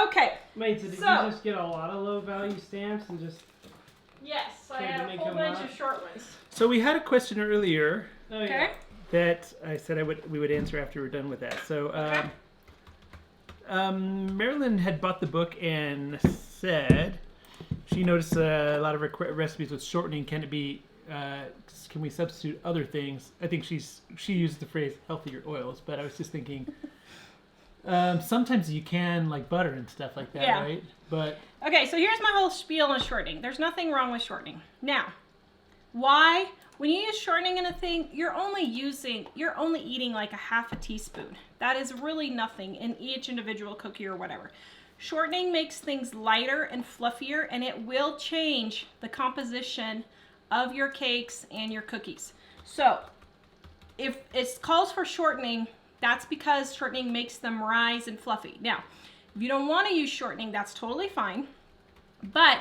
Speaker 3: Okay.
Speaker 1: Wait, so did
Speaker 3: So-
Speaker 1: you just get a lot of low value stamps and just...
Speaker 3: Yes, I
Speaker 1: Tried to
Speaker 3: had a
Speaker 1: make
Speaker 3: whole
Speaker 1: them
Speaker 3: bunch
Speaker 1: up.
Speaker 3: of short ones.
Speaker 2: So we had a question earlier
Speaker 1: Oh,
Speaker 3: Okay.
Speaker 1: yeah.
Speaker 2: that I said we would answer after we're done with that. So
Speaker 3: Okay.
Speaker 2: Marilyn had bought the book and said she noticed a lot of recipes with shortening. Can we substitute other things? I think she used the phrase healthier oils, but I was just thinking sometimes you can, like butter and stuff like that,
Speaker 3: Yeah.
Speaker 2: right? But
Speaker 3: Okay, so here's my whole spiel on shortening. There's nothing wrong with shortening. Now, why? When you use shortening in a thing, you're only eating like a half a teaspoon. That is really nothing in each individual cookie or whatever. Shortening makes things lighter and fluffier, and it will change the composition of your cakes and your cookies. So, if it calls for shortening, that's because shortening makes them rise and fluffy. Now, If you don't want to use shortening, that's totally fine. But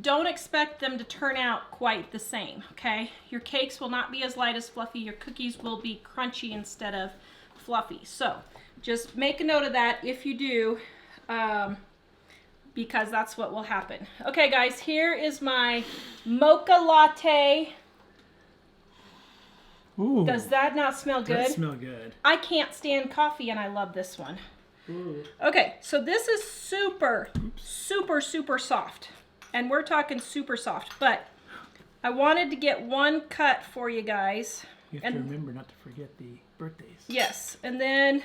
Speaker 3: don't expect them to turn out quite the same, okay? Your cakes will not be as light as fluffy. Your cookies will be crunchy instead of fluffy. So just make a note of that if you do, because that's what will happen. Okay, guys, here is my mocha latte.
Speaker 2: Ooh,
Speaker 3: Does that not smell good?
Speaker 2: that smell good.
Speaker 3: I can't stand coffee, and I love this one.
Speaker 1: Ooh.
Speaker 3: Okay, so this is super, super, super soft. And we're talking super soft, but I wanted to get one cut for you guys.
Speaker 2: You have to remember not to forget the birthdays.
Speaker 3: Yes, and then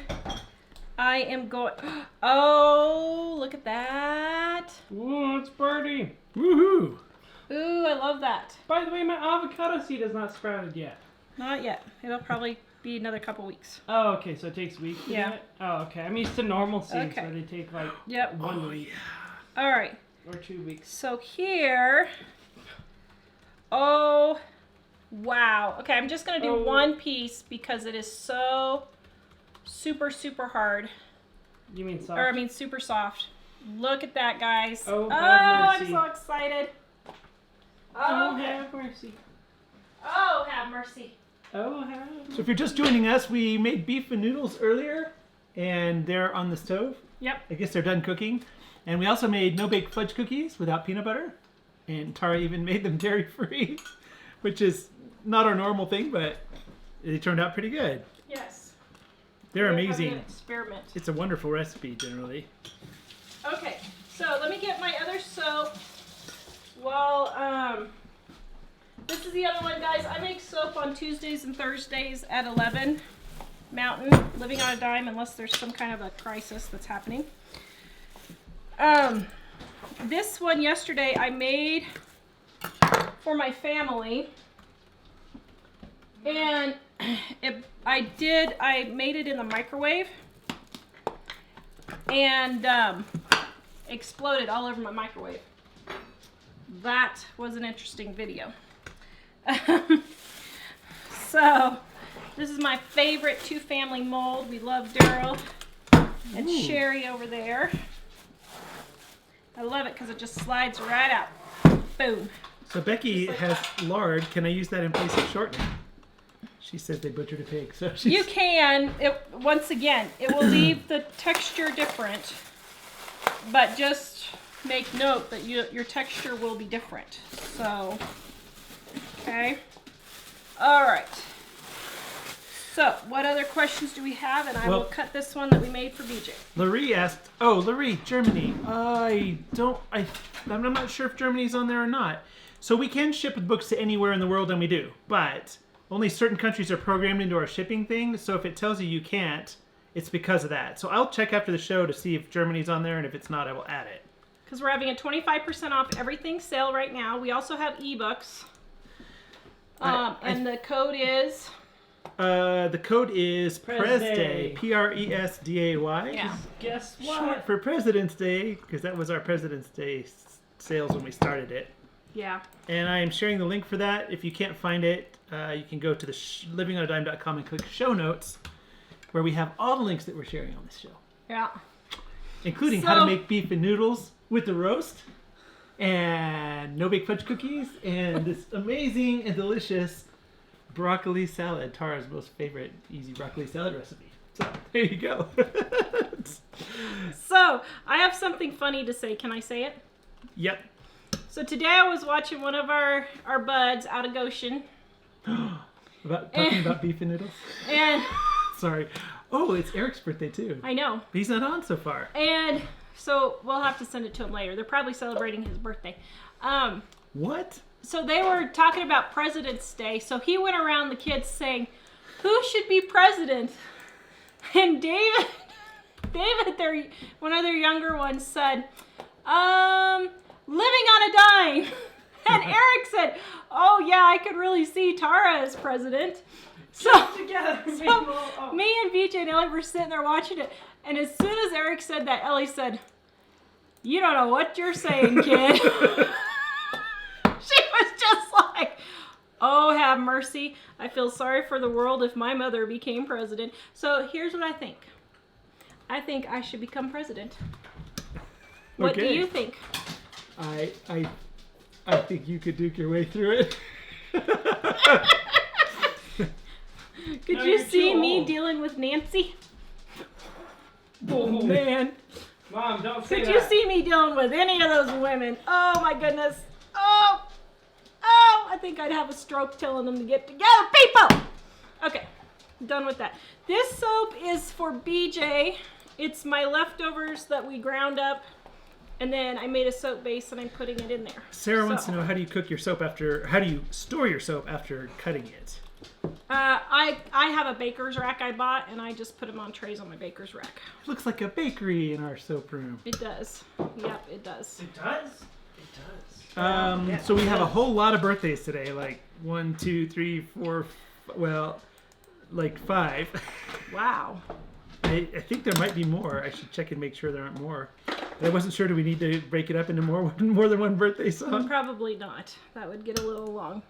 Speaker 3: I am going, oh, look at that.
Speaker 1: Ooh, it's birdie.
Speaker 2: Woohoo!
Speaker 3: Ooh, I love that.
Speaker 1: By the way, my avocado seed has not sprouted yet.
Speaker 3: Not yet. It'll probably be another couple weeks.
Speaker 1: Oh, okay, so it takes weeks to
Speaker 3: Yeah.
Speaker 1: do it? Oh, okay. I'm used to normal seeds,
Speaker 3: Okay.
Speaker 1: so they take like
Speaker 3: Yep.
Speaker 1: 1 week
Speaker 3: All right.
Speaker 1: or 2 weeks.
Speaker 3: So here, oh, wow. Okay, I'm just going to do one piece because it is so super, super hard.
Speaker 1: You mean soft?
Speaker 3: Or I mean super soft. Look at that, guys.
Speaker 1: Oh, have
Speaker 3: I'm
Speaker 1: mercy.
Speaker 3: so excited.
Speaker 1: Oh,
Speaker 3: Okay.
Speaker 1: have mercy.
Speaker 3: Oh, have mercy.
Speaker 1: Oh, have
Speaker 2: So if you're just joining us, we made beef and noodles earlier, and they're on the stove.
Speaker 3: Yep.
Speaker 2: I guess they're done cooking. And we also made no-bake fudge cookies without peanut butter. And Tara even made them dairy-free, which is not our normal thing, but they turned out pretty good.
Speaker 3: Yes.
Speaker 2: They're
Speaker 3: We're having
Speaker 2: amazing.
Speaker 3: an experiment.
Speaker 2: It's a wonderful recipe, generally.
Speaker 3: Okay, so let me get my other soap. Well, this is the other one, guys. I make soap on Tuesdays and Thursdays at 11 Mountain, living on a dime unless there's some kind of a crisis that's happening. This one yesterday I made for my family, and I made it in the microwave, and exploded all over my microwave. That was an interesting video. So this is my favorite two-family mold. We love Daryl and
Speaker 2: Ooh.
Speaker 3: Sherry over there. I love it because it just slides right out. Boom.
Speaker 2: So Becky has lard. Can I use that in place of shortening? She says they butchered a pig, so she's...
Speaker 3: You can. Once again, it will leave the texture different, but just make note that your texture will be different. So, okay. All right. So, what other questions do we have? And I will cut this one that we made for BJ.
Speaker 2: Larry asked, Larry, Germany. I'm not sure if Germany's on there or not. So we can ship books to anywhere in the world, and we do. But only certain countries are programmed into our shipping thing. So if it tells you can't, it's because of that. So I'll check after the show to see if Germany's on there, and if it's not, I will add it.
Speaker 3: Because we're having a 25% off everything sale right now. We also have ebooks. And the code is...
Speaker 2: The code is PresDay, Presday.
Speaker 3: Yeah.
Speaker 1: Guess what?
Speaker 2: Short for President's Day, because that was our President's Day sales when we started it.
Speaker 3: Yeah.
Speaker 2: And I am sharing the link for that. If you can't find it, you can go to the livingonadime.com and click show notes, where we have all the links that we're sharing on this show.
Speaker 3: Yeah.
Speaker 2: Including how to make beef and noodles with the roast, and no-bake fudge cookies, and this amazing and delicious broccoli salad, Tara's most favorite easy broccoli salad recipe. So there you go.
Speaker 3: So I have something funny to say. Can I say it?
Speaker 2: Yep.
Speaker 3: So today I was watching one of our buds out of Goshen.
Speaker 2: Talking about beef and noodles?
Speaker 3: And
Speaker 2: Sorry. Oh, it's Eric's birthday too.
Speaker 3: I know.
Speaker 2: He's not on so far.
Speaker 3: And so we'll have to send it to him later. They're probably celebrating his birthday.
Speaker 2: What?
Speaker 3: So they were talking about President's Day. So he went around the kids saying, "Who should be president?" And David, one of their younger ones said, "Living on a dime." And Eric said, "Oh yeah, I could really see Tara as president." So
Speaker 1: Together,
Speaker 3: me and BJ and Ellie were sitting there watching it, and as soon as Eric said that, Ellie said, "You don't know what you're saying, kid." She was just like, "Oh, have mercy. I feel sorry for the world if my mother became president." So here's what I think. I think I should become president. What do
Speaker 2: Okay.
Speaker 3: you think?
Speaker 2: I think you could duke your way through it.
Speaker 3: Could
Speaker 1: No,
Speaker 3: you
Speaker 1: you're
Speaker 3: see
Speaker 1: too
Speaker 3: me
Speaker 1: old.
Speaker 3: dealing with Nancy?
Speaker 1: Oh,
Speaker 3: Man.
Speaker 1: Mom, don't say
Speaker 3: Could
Speaker 1: that.
Speaker 3: you see me dealing with any of those women? Oh my goodness. Oh, I think I'd have a stroke telling them to get together, people. Okay, done with that. This soap is for BJ. It's my leftovers that we ground up, and then I made a soap base and I'm putting it in there.
Speaker 2: Sarah wants
Speaker 3: So,
Speaker 2: to know, how do you cook your soap how do you store your soap after cutting it?
Speaker 3: I have a baker's rack I bought, and I just put them on trays on my baker's rack.
Speaker 2: Looks like a bakery in our soap room.
Speaker 3: It does. Yep, it does.
Speaker 1: It does? It does. Yeah,
Speaker 2: So we
Speaker 1: it
Speaker 2: have a
Speaker 1: does.
Speaker 2: whole lot of birthdays today, like 1, 2, 3, 4, well, like 5.
Speaker 3: Wow.
Speaker 2: I think there might be more. I should check and make sure there aren't more. But I wasn't sure, do we need to break it up into more than one birthday song?
Speaker 3: Probably not. That would get a little long.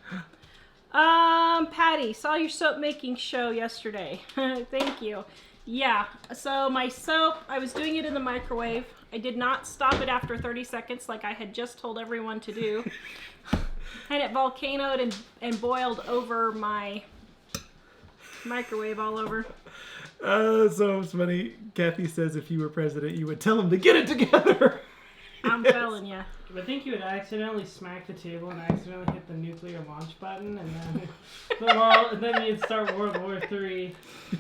Speaker 3: Patty, saw your soap making show yesterday. Thank you. Yeah, so my soap, I was doing it in the microwave. I did not stop it after 30 seconds like I had just told everyone to do. And it volcanoed and boiled over my microwave all over.
Speaker 2: So it's funny. Kathy says if you were president, you would tell him to get it together.
Speaker 3: I'm telling you.
Speaker 1: I think you would accidentally smack the table and accidentally hit the nuclear launch button, and then you'd start World War III.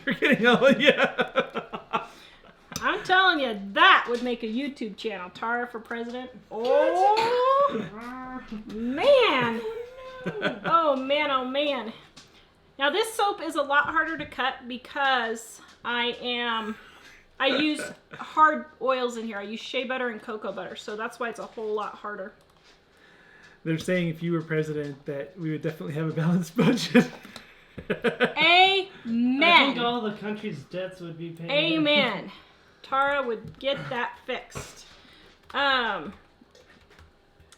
Speaker 2: You're getting all, yeah.
Speaker 3: I'm telling you, that would make a YouTube channel. Tawra for president. Oh, man. Oh, man, oh, man. Now, this soap is a lot harder to cut because I use hard oils in here. I use shea butter and cocoa butter, so that's why it's a whole lot harder.
Speaker 2: They're saying if you were president that we would definitely have a balanced budget.
Speaker 1: I think
Speaker 3: Amen.
Speaker 1: all the country's debts would be paid.
Speaker 3: Amen. Tawra would get that fixed.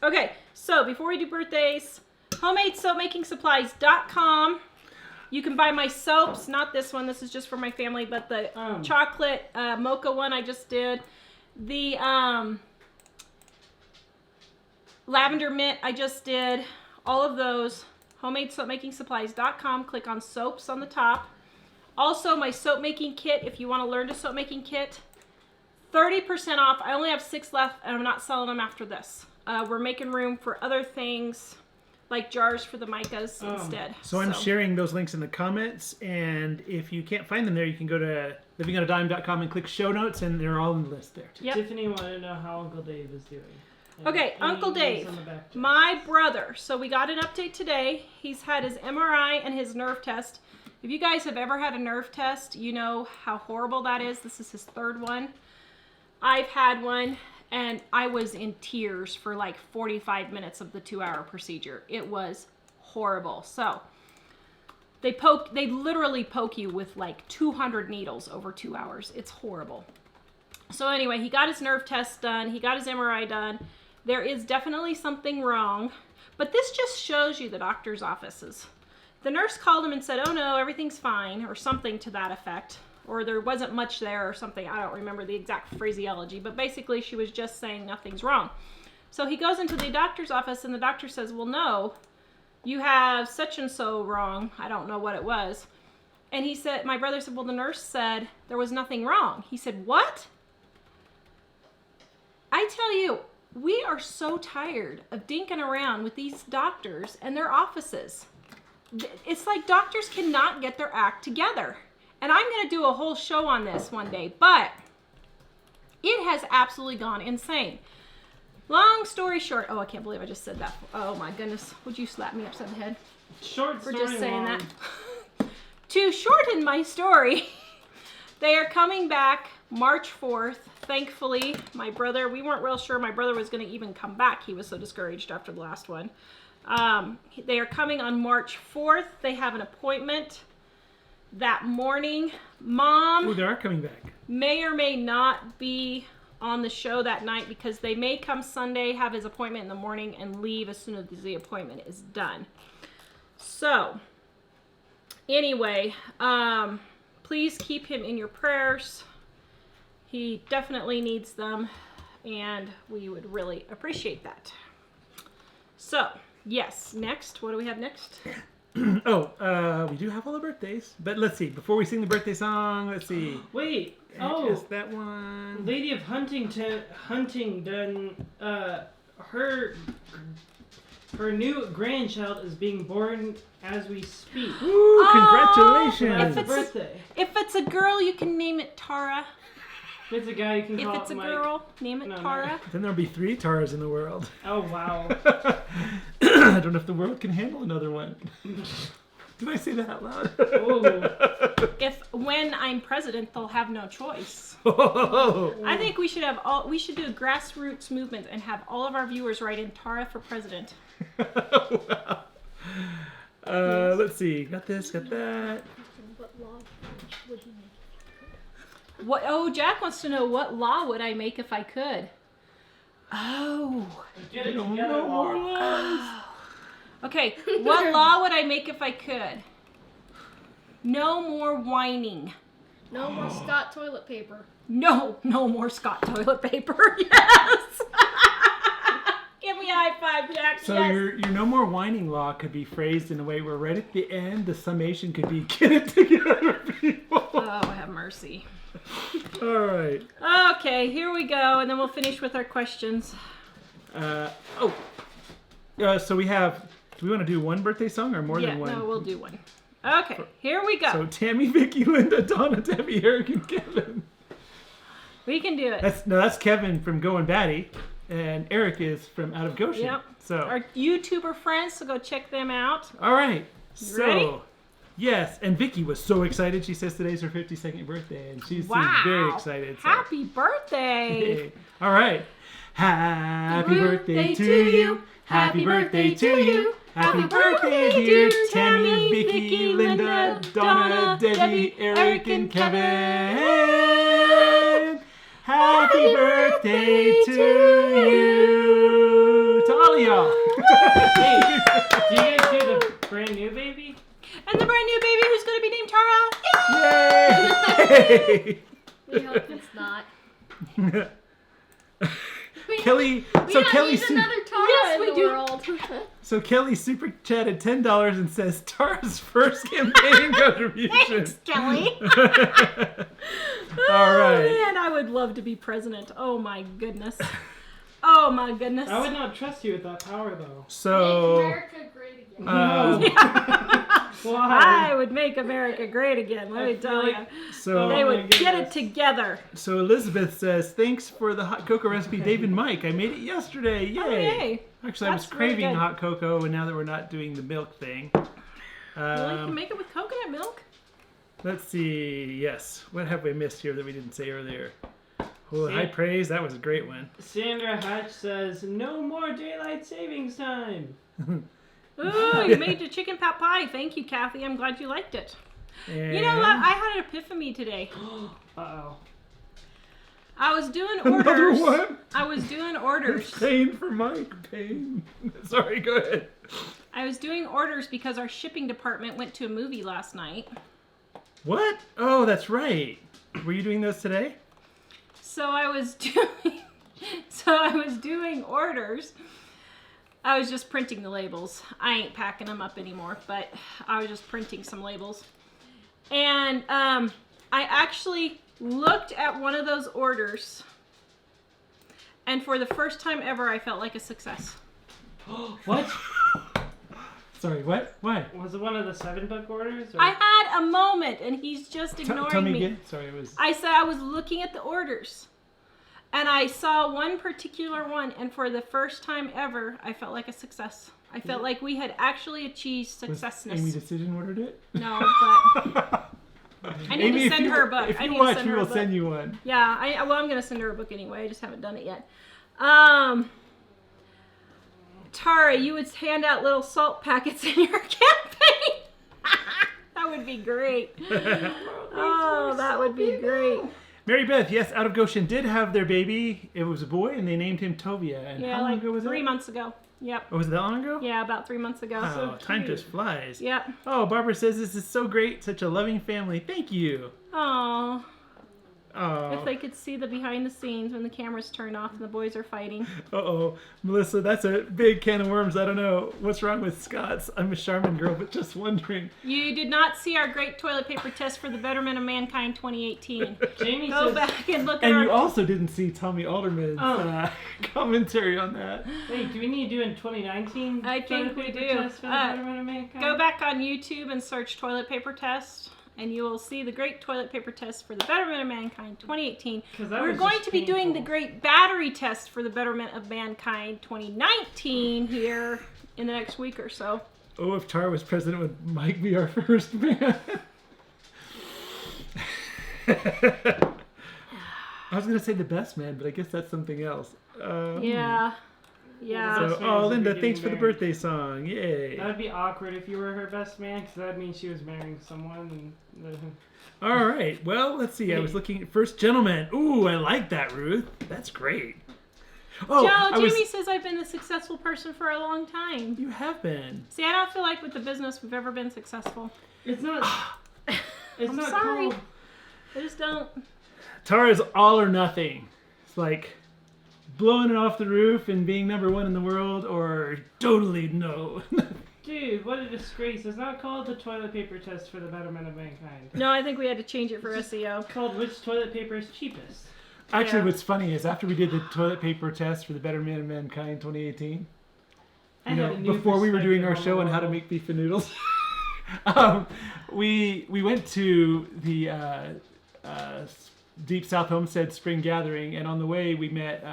Speaker 3: Okay, so before we do birthdays, homemadesoapmakingsupplies.com. You can buy my soaps, not this one, this is just for my family, but the chocolate mocha one I just did. The lavender mint I just did. All of those, homemadesoapmakingsupplies.com. Click on soaps on the top. Also, my soap making kit, if you want to learn to soap making kit, 30% off. I only have 6 left, and I'm not selling them after this. We're making room for other things, like jars for the micas instead.
Speaker 2: So I'm sharing those links in the comments, and if you can't find them there, you can go to livingonadime.com and click show notes, and they're all in the list there.
Speaker 3: Yep.
Speaker 1: Tiffany wanted to know how Uncle Dave is doing.
Speaker 3: Okay,
Speaker 1: Any
Speaker 3: Uncle
Speaker 1: news
Speaker 3: Dave,
Speaker 1: on the back?
Speaker 3: my brother. So we got an update today. He's had his MRI and his nerve test. If you guys have ever had a nerve test, you know how horrible that is. This is his 3rd one. I've had one, and I was in tears for like 45 minutes of the 2-hour procedure. It was horrible. So they literally poke you with like 200 needles over 2 hours. It's horrible. So anyway, he got his nerve test done. He got his MRI done. There is definitely something wrong, but this just shows you the doctor's offices. The nurse called him and said, oh no, everything's fine, or something to that effect. Or there wasn't much there or something. I don't remember the exact phraseology, but basically she was just saying nothing's wrong. So he goes into the doctor's office and the doctor says, well, no, you have such and so wrong. I don't know what it was. And he said, my brother said, well, the nurse said there was nothing wrong. He said, what? I tell you, we are so tired of dinking around with these doctors and their offices. It's like doctors cannot get their act together. And I'm going to do a whole show on this one day, but it has absolutely gone insane. Long story short, oh, I can't believe I just said that. Oh my goodness, would you slap me upside the head
Speaker 1: Short
Speaker 3: for
Speaker 1: story
Speaker 3: just saying
Speaker 1: long.
Speaker 3: that? To shorten my story, they are coming back March 4th. Thankfully, my brother, we weren't real sure my brother was going to even come back. He was so discouraged after the last one. They are coming on March 4th. They have an appointment that morning. Mom
Speaker 2: Oh, they are coming back.
Speaker 3: may or may not be on the show that night because they may come Sunday, have his appointment in the morning, and leave as soon as the appointment is done. So, anyway, please keep him in your prayers. He definitely needs them. And we would really appreciate that. So, yes, next. What do we have next?
Speaker 2: We do have all the birthdays. But let's see. Before we sing the birthday song, let's see.
Speaker 1: Wait.
Speaker 2: Is that one?
Speaker 1: Lady of Huntingdon, her new grandchild is being born as we speak.
Speaker 2: Ooh, congratulations.
Speaker 1: That's a birthday.
Speaker 3: If it's a girl, you can name it Tawra.
Speaker 1: If it's a guy, you can
Speaker 3: If
Speaker 1: call
Speaker 3: it's
Speaker 1: it
Speaker 3: a
Speaker 1: Mike.
Speaker 3: girl, name it
Speaker 1: No, no.
Speaker 3: Tawra.
Speaker 2: Then there'll be 3 Taras in the world.
Speaker 1: Oh, wow.
Speaker 2: I don't know if the world can handle another one. Did I say that out loud?
Speaker 1: Oh.
Speaker 3: If when I'm president, they'll have no choice.
Speaker 2: Oh.
Speaker 3: I think we should do a grassroots movement and have all of our viewers write in Tawra for president.
Speaker 2: Wow. Let's see. Got this, got that.
Speaker 4: What law would he make?
Speaker 3: What? Oh, Jack wants to know what law would I make if I could. Oh.
Speaker 1: Get it
Speaker 2: No
Speaker 1: together,
Speaker 2: more
Speaker 1: Mom.
Speaker 2: lies.
Speaker 3: Okay, what law would I make if I could? No more whining.
Speaker 4: No more Scott toilet paper.
Speaker 3: No more Scott toilet paper. Yes. Give me a high five, Jack.
Speaker 2: So
Speaker 3: yes.
Speaker 2: your no more whining law could be phrased in a way where right at the end the summation could be get it together, people.
Speaker 3: Oh, have mercy.
Speaker 2: All right.
Speaker 3: Okay, here we go, and then we'll finish with our questions.
Speaker 2: So we have. Do we want to do one birthday song or more than one?
Speaker 3: No, we'll do one. Okay, here we go.
Speaker 2: So Tammy, Vicky, Linda, Donna, Debbie, Eric, and Kevin.
Speaker 3: We can do it.
Speaker 2: That's Kevin from Going Batty, and Eric is from Out of Goshen.
Speaker 3: Yep.
Speaker 2: So
Speaker 3: Our YouTuber friends, so go check them out.
Speaker 2: all right. So
Speaker 3: ready?
Speaker 2: yes, and Vicky was so excited. She says today's her 52nd birthday, and she's
Speaker 3: Wow.
Speaker 2: very excited. So.
Speaker 3: Happy birthday.
Speaker 2: Yay. All right. Happy birthday to you. Happy birthday to you. Happy birthday, dear Tammy, Vicky, Linda, Donna, Debbie, Eric, and Kevin. Happy birthday to you. To all of y'all.
Speaker 1: Hey, do you guys do the brand new baby?
Speaker 3: And the brand new baby who's going to be named Tawra.
Speaker 2: Yay!
Speaker 4: We hope it's not.
Speaker 2: Kelly,
Speaker 4: We
Speaker 2: so
Speaker 4: don't
Speaker 2: Kelly,
Speaker 4: need another Tara
Speaker 3: Yes,
Speaker 4: in
Speaker 3: we
Speaker 4: the
Speaker 3: do.
Speaker 4: world.
Speaker 2: so Kelly super chatted $10 and says Tara's first campaign contribution.
Speaker 3: Thanks, Kelly.
Speaker 2: All right.
Speaker 3: Man, I would love to be president. Oh my goodness. Oh my goodness.
Speaker 1: I would not trust you with that power, though.
Speaker 2: So,
Speaker 4: Make America great again.
Speaker 1: Why?
Speaker 3: I would make America great again, let me tell you.
Speaker 2: so,
Speaker 3: They
Speaker 1: Oh
Speaker 3: would
Speaker 1: my
Speaker 3: get it
Speaker 1: goodness.
Speaker 3: together.
Speaker 2: so Elizabeth says, thanks for the hot cocoa recipe, Dave and Mike. I made it yesterday. Yay.
Speaker 3: Oh, yay.
Speaker 2: Actually, I was
Speaker 3: That's really
Speaker 2: craving
Speaker 3: good.
Speaker 2: hot cocoa, and now that we're not doing the milk thing.
Speaker 3: Well, you can make it with coconut milk.
Speaker 2: Let's see. Yes. What have we missed here that we didn't say earlier? Oh,
Speaker 1: See?
Speaker 2: high praise. That was a great one.
Speaker 1: Sandra Hatch says, no more daylight savings time.
Speaker 3: Ooh, you made the chicken pot pie. Thank you, Kathy. I'm glad you liked it. You know what? I had an epiphany today.
Speaker 1: Uh-oh.
Speaker 3: I was doing
Speaker 2: Another
Speaker 3: orders.
Speaker 2: one?
Speaker 3: I was doing orders.
Speaker 2: Pain for Mike. Pain. Sorry, go ahead.
Speaker 3: I was doing orders because our shipping department went to a movie last night.
Speaker 2: What? Oh, that's right. Were you doing those today?
Speaker 3: So I was doing orders. I was just printing the labels. I ain't packing them up anymore, but I was just printing some labels. And I actually looked at one of those orders, and for the first time ever, I felt like a success.
Speaker 1: What?
Speaker 2: Sorry, what? Why?
Speaker 1: Was it one of the $7 orders? Or?
Speaker 3: I had a moment, and he's just ignoring
Speaker 2: Tell me
Speaker 3: me.
Speaker 2: again. Sorry, it was.
Speaker 3: I said I was looking at the orders, and I saw one particular one, and for the first time ever, I felt like a success. I felt like we had actually achieved
Speaker 2: Was
Speaker 3: successness.
Speaker 2: Amy Decision ordered it?
Speaker 3: No, but I need
Speaker 2: Amy,
Speaker 3: to send her a book.
Speaker 2: If
Speaker 3: I
Speaker 2: you
Speaker 3: need
Speaker 2: watch,
Speaker 3: to send
Speaker 2: we
Speaker 3: her a
Speaker 2: will
Speaker 3: book.
Speaker 2: send you one.
Speaker 3: Yeah, I'm gonna send her a book anyway. I just haven't done it yet. Tara, you would hand out little salt packets in your campaign. That would be great. Oh, that would be great.
Speaker 2: Mary Beth, yes, Out of Goshen did have their baby. It was a boy, and they named him Tovia. And
Speaker 3: Yeah,
Speaker 2: how long
Speaker 3: like
Speaker 2: ago was
Speaker 3: 3
Speaker 2: that?
Speaker 3: months ago. Yep.
Speaker 2: Oh, was it that long ago?
Speaker 3: Yeah, about 3 months ago.
Speaker 2: Oh, time just flies.
Speaker 3: Yep.
Speaker 2: Oh, Barbara says this is so great, such a loving family. Thank you.
Speaker 3: Oh.
Speaker 2: Oh.
Speaker 3: If they could see the behind the scenes when the cameras turn off and the boys are fighting.
Speaker 2: Uh-oh. Melissa, that's a big can of worms. I don't know what's wrong with Scott's. I'm a Charmin girl, but just wondering.
Speaker 3: You did not see our great toilet paper test for the betterment of mankind 2018.
Speaker 1: Jamie
Speaker 3: Go
Speaker 1: says,
Speaker 3: back and look at
Speaker 2: And
Speaker 3: our...
Speaker 2: you also didn't see Tommy Alderman's commentary on that.
Speaker 1: wait, do we need to do in 2019?
Speaker 3: I think
Speaker 1: toilet
Speaker 3: we
Speaker 1: paper
Speaker 3: do.
Speaker 1: test for the betterment of mankind?
Speaker 3: Go back on YouTube and search toilet paper test, and you will see the great toilet paper test for the betterment of mankind 2018.
Speaker 1: 'Cause that
Speaker 3: We're
Speaker 1: was
Speaker 3: going
Speaker 1: just
Speaker 3: to be doing the
Speaker 1: painful.
Speaker 3: great battery test for the betterment of mankind 2019 here in the next week or so.
Speaker 2: Oh, if Tara was president, would Mike be our first man? I was going to say the best man, but I guess that's something else.
Speaker 3: Yeah. Yeah.
Speaker 2: So,
Speaker 1: Best man
Speaker 2: oh,
Speaker 1: is
Speaker 2: Linda,
Speaker 1: getting
Speaker 2: thanks for the
Speaker 1: married.
Speaker 2: birthday song. Yay.
Speaker 1: That would be awkward if you were her best man, because that would mean she was marrying someone. And
Speaker 2: All right. Well, let's see. I was looking at First Gentleman. Ooh, I like that, Ruth. That's great. Oh,
Speaker 3: Joe, Jamie says I've been a successful person for a long time.
Speaker 2: You have been.
Speaker 3: See, I don't feel like with the business we've ever been successful.
Speaker 1: it's not. It's
Speaker 3: I'm
Speaker 1: not
Speaker 3: sorry.
Speaker 1: called.
Speaker 3: I just don't.
Speaker 2: Tara's all or nothing. It's like blowing it off the roof and being number one in the world, or totally no.
Speaker 1: Dude, what a disgrace. It's not called the toilet paper test for the betterment of mankind.
Speaker 3: No, I think we had to change it for SEO.
Speaker 1: It's called which toilet paper is cheapest.
Speaker 2: Actually,
Speaker 3: Yeah.
Speaker 2: what's funny is after we did the toilet paper test for the Betterment of Mankind 2018,
Speaker 1: I
Speaker 2: you
Speaker 1: had
Speaker 2: know,
Speaker 1: a new
Speaker 2: before we were doing our
Speaker 1: perspective
Speaker 2: show
Speaker 1: on
Speaker 2: on how to
Speaker 1: the
Speaker 2: make beef and noodles, we went to the Deep South Homestead Spring Gathering, and on the way we met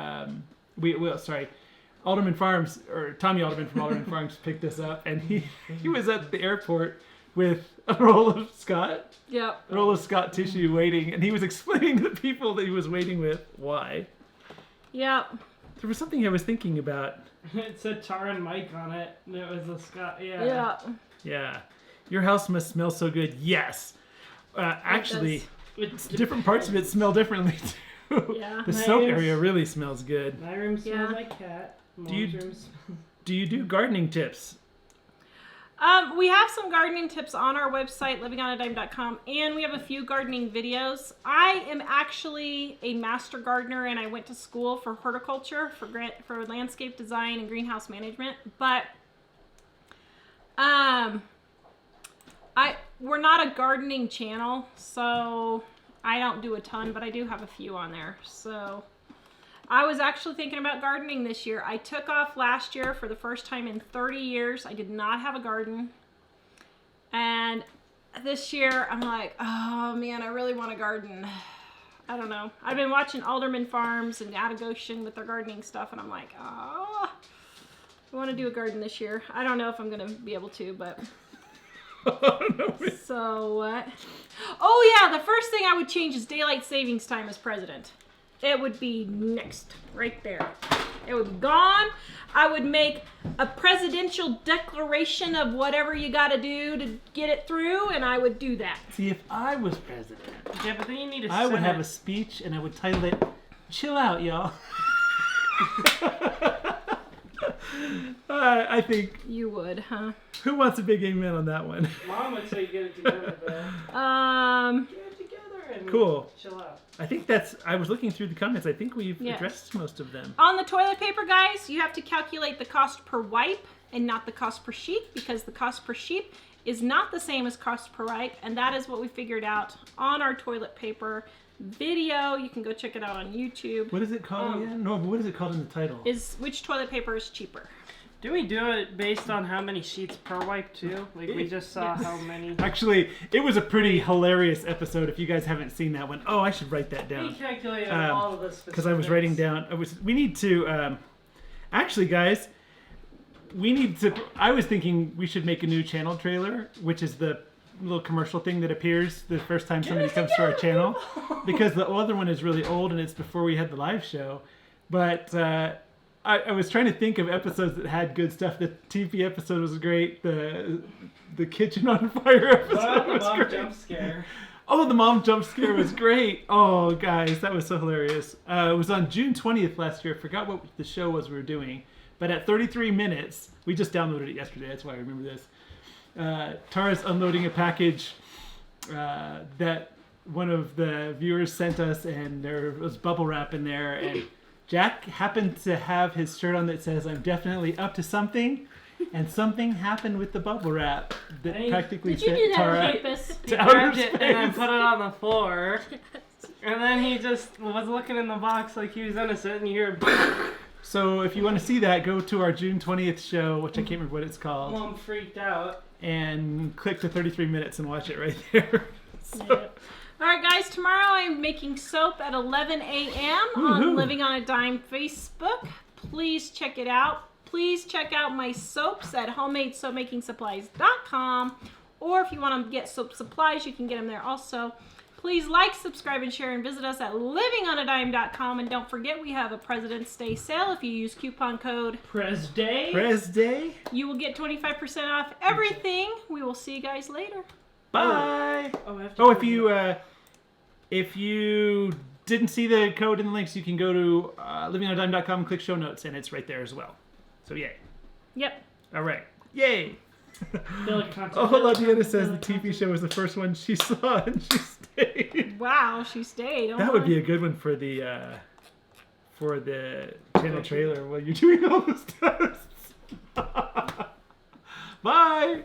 Speaker 2: Alderman Farms, or Tommy Alderman from Alderman Farms picked us up, and he was at the airport with a roll of Scott tissue waiting, and he was explaining to the people that he was waiting with why.
Speaker 3: Yep.
Speaker 2: There was something I was thinking about.
Speaker 1: It said Tara and Mike on it. And it was a Scott. Yeah.
Speaker 3: Yeah.
Speaker 2: Yeah. Your house must smell so good. Yes. Actually,
Speaker 1: It's
Speaker 2: different parts of it smell differently too.
Speaker 3: Yeah.
Speaker 2: The soap
Speaker 1: Nice.
Speaker 2: area really smells good.
Speaker 1: My room smells
Speaker 3: Yeah.
Speaker 1: like cat. Mom's
Speaker 2: Do you-
Speaker 1: room smells...
Speaker 2: Do you do gardening tips?
Speaker 3: We have some gardening tips on our website, livingonadime.com, and we have a few gardening videos. I am actually a master gardener, and I went to school for horticulture, for landscape design and greenhouse management. But we're not a gardening channel, so I don't do a ton, but I do have a few on there. So I was actually thinking about gardening this year. I took off last year for the first time in 30 years. I did not have a garden. And this year I'm like, oh man, I really want a garden. I don't know. I've been watching Alderman Farms and Goshen with their gardening stuff, and I'm like, oh, I want to do a garden this year. I don't know if I'm going to be able to, but... So what? Oh yeah, the first thing I would change is daylight savings time as president. It would be next, right there. It would be gone. I would make a presidential declaration of whatever you got to do to get it through, and I would do that.
Speaker 2: See, if I was president,
Speaker 1: Yeah, but then you need a
Speaker 2: I would have a
Speaker 1: Senate.
Speaker 2: speech and I would title it, "Chill Out, Y'all." I think,
Speaker 3: You would, huh?
Speaker 2: who wants a big amen on that one?
Speaker 1: Mom would say get it together, though. Get it together and
Speaker 2: Cool.
Speaker 1: chill out.
Speaker 2: I think I was looking through the comments. I think we've
Speaker 3: Yes.
Speaker 2: addressed most of them.
Speaker 3: On the toilet paper, guys, you have to calculate the cost per wipe and not the cost per sheet, because the cost per sheet is not the same as cost per wipe, and that is what we figured out on our toilet paper video. You can go check it out on YouTube.
Speaker 2: What is it called again? No, but what is it called in the title?
Speaker 3: Is which toilet paper is cheaper?
Speaker 1: Do we do it based on how many sheets per wipe, too? Like, we just saw
Speaker 3: Yes.
Speaker 1: how many...
Speaker 2: Actually, it was a pretty hilarious episode. If you guys haven't seen that one, I should write that
Speaker 1: We
Speaker 2: down
Speaker 1: calculated all of this
Speaker 2: because I was writing down. We need to. Actually, guys, we need to. I was thinking we should make a new channel trailer, which is the little commercial thing that appears the first time somebody comes to our channel, because the other one is really old and it's before we had the live show. But I was trying to think of episodes that had good stuff. The TP episode was great. The kitchen on fire episode
Speaker 1: the
Speaker 2: was
Speaker 1: mom
Speaker 2: great.
Speaker 1: jump scare.
Speaker 2: Oh, the mom jump scare was great. Oh, guys, that was so hilarious. It was on June 20th last year. I forgot what the show was we were doing. But at 33 minutes, we just downloaded it yesterday. That's why I remember this. Tara's unloading a package that one of the viewers sent us, and there was bubble wrap in there, and Jack happened to have his shirt on that says, "I'm definitely up to something," and something happened with the bubble wrap that
Speaker 1: Hey,
Speaker 2: practically
Speaker 4: Did you
Speaker 2: sent
Speaker 4: do that on
Speaker 2: Tawra
Speaker 4: purpose?
Speaker 2: to
Speaker 1: Grabbed
Speaker 2: outer
Speaker 1: it and I
Speaker 2: space.
Speaker 1: put it on the floor. And then he just was looking in the box like he was innocent, and you hear
Speaker 2: So if you want to see that, go to our June 20th show, which I can't remember what it's called,
Speaker 1: Mom freaked out.
Speaker 2: and click to 33 minutes and watch it right there. So,
Speaker 3: All right, guys. Tomorrow I'm making soap at 11 a.m. on
Speaker 2: Woohoo.
Speaker 3: Living on a Dime Facebook. Please check it out. Please check out my soaps at homemadesoapmakingsupplies.com. Or if you want to get soap supplies, you can get them there also. Please like, subscribe, and share, and visit us at livingonadime.com. And don't forget, we have a President's Day sale. If you use coupon code,
Speaker 1: Press day.
Speaker 2: Press day.
Speaker 3: you will get 25% off everything. We will see you guys later.
Speaker 2: Bye.
Speaker 1: Oh, I have to
Speaker 2: Oh, if you didn't see the code in the links, you can go to livingonadime.com and click show notes, and it's right there as well. So yay.
Speaker 3: Yep.
Speaker 2: All right. Yay.
Speaker 1: Feel like content.
Speaker 2: Oh, Ladiana says the TV show was the first one she saw and she stayed.
Speaker 3: Wow, she stayed. Oh
Speaker 2: That would be a good one for the channel trailer while you're doing all those tests. Bye.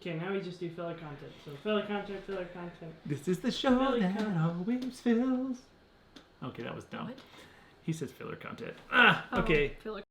Speaker 1: Okay, now we just do filler content. So filler content, filler content.
Speaker 2: This is the show
Speaker 1: Filler
Speaker 2: that
Speaker 1: content.
Speaker 2: always fills. Okay, that was dumb.
Speaker 3: What?
Speaker 2: He says filler content. Ah, okay.
Speaker 3: Oh, feel like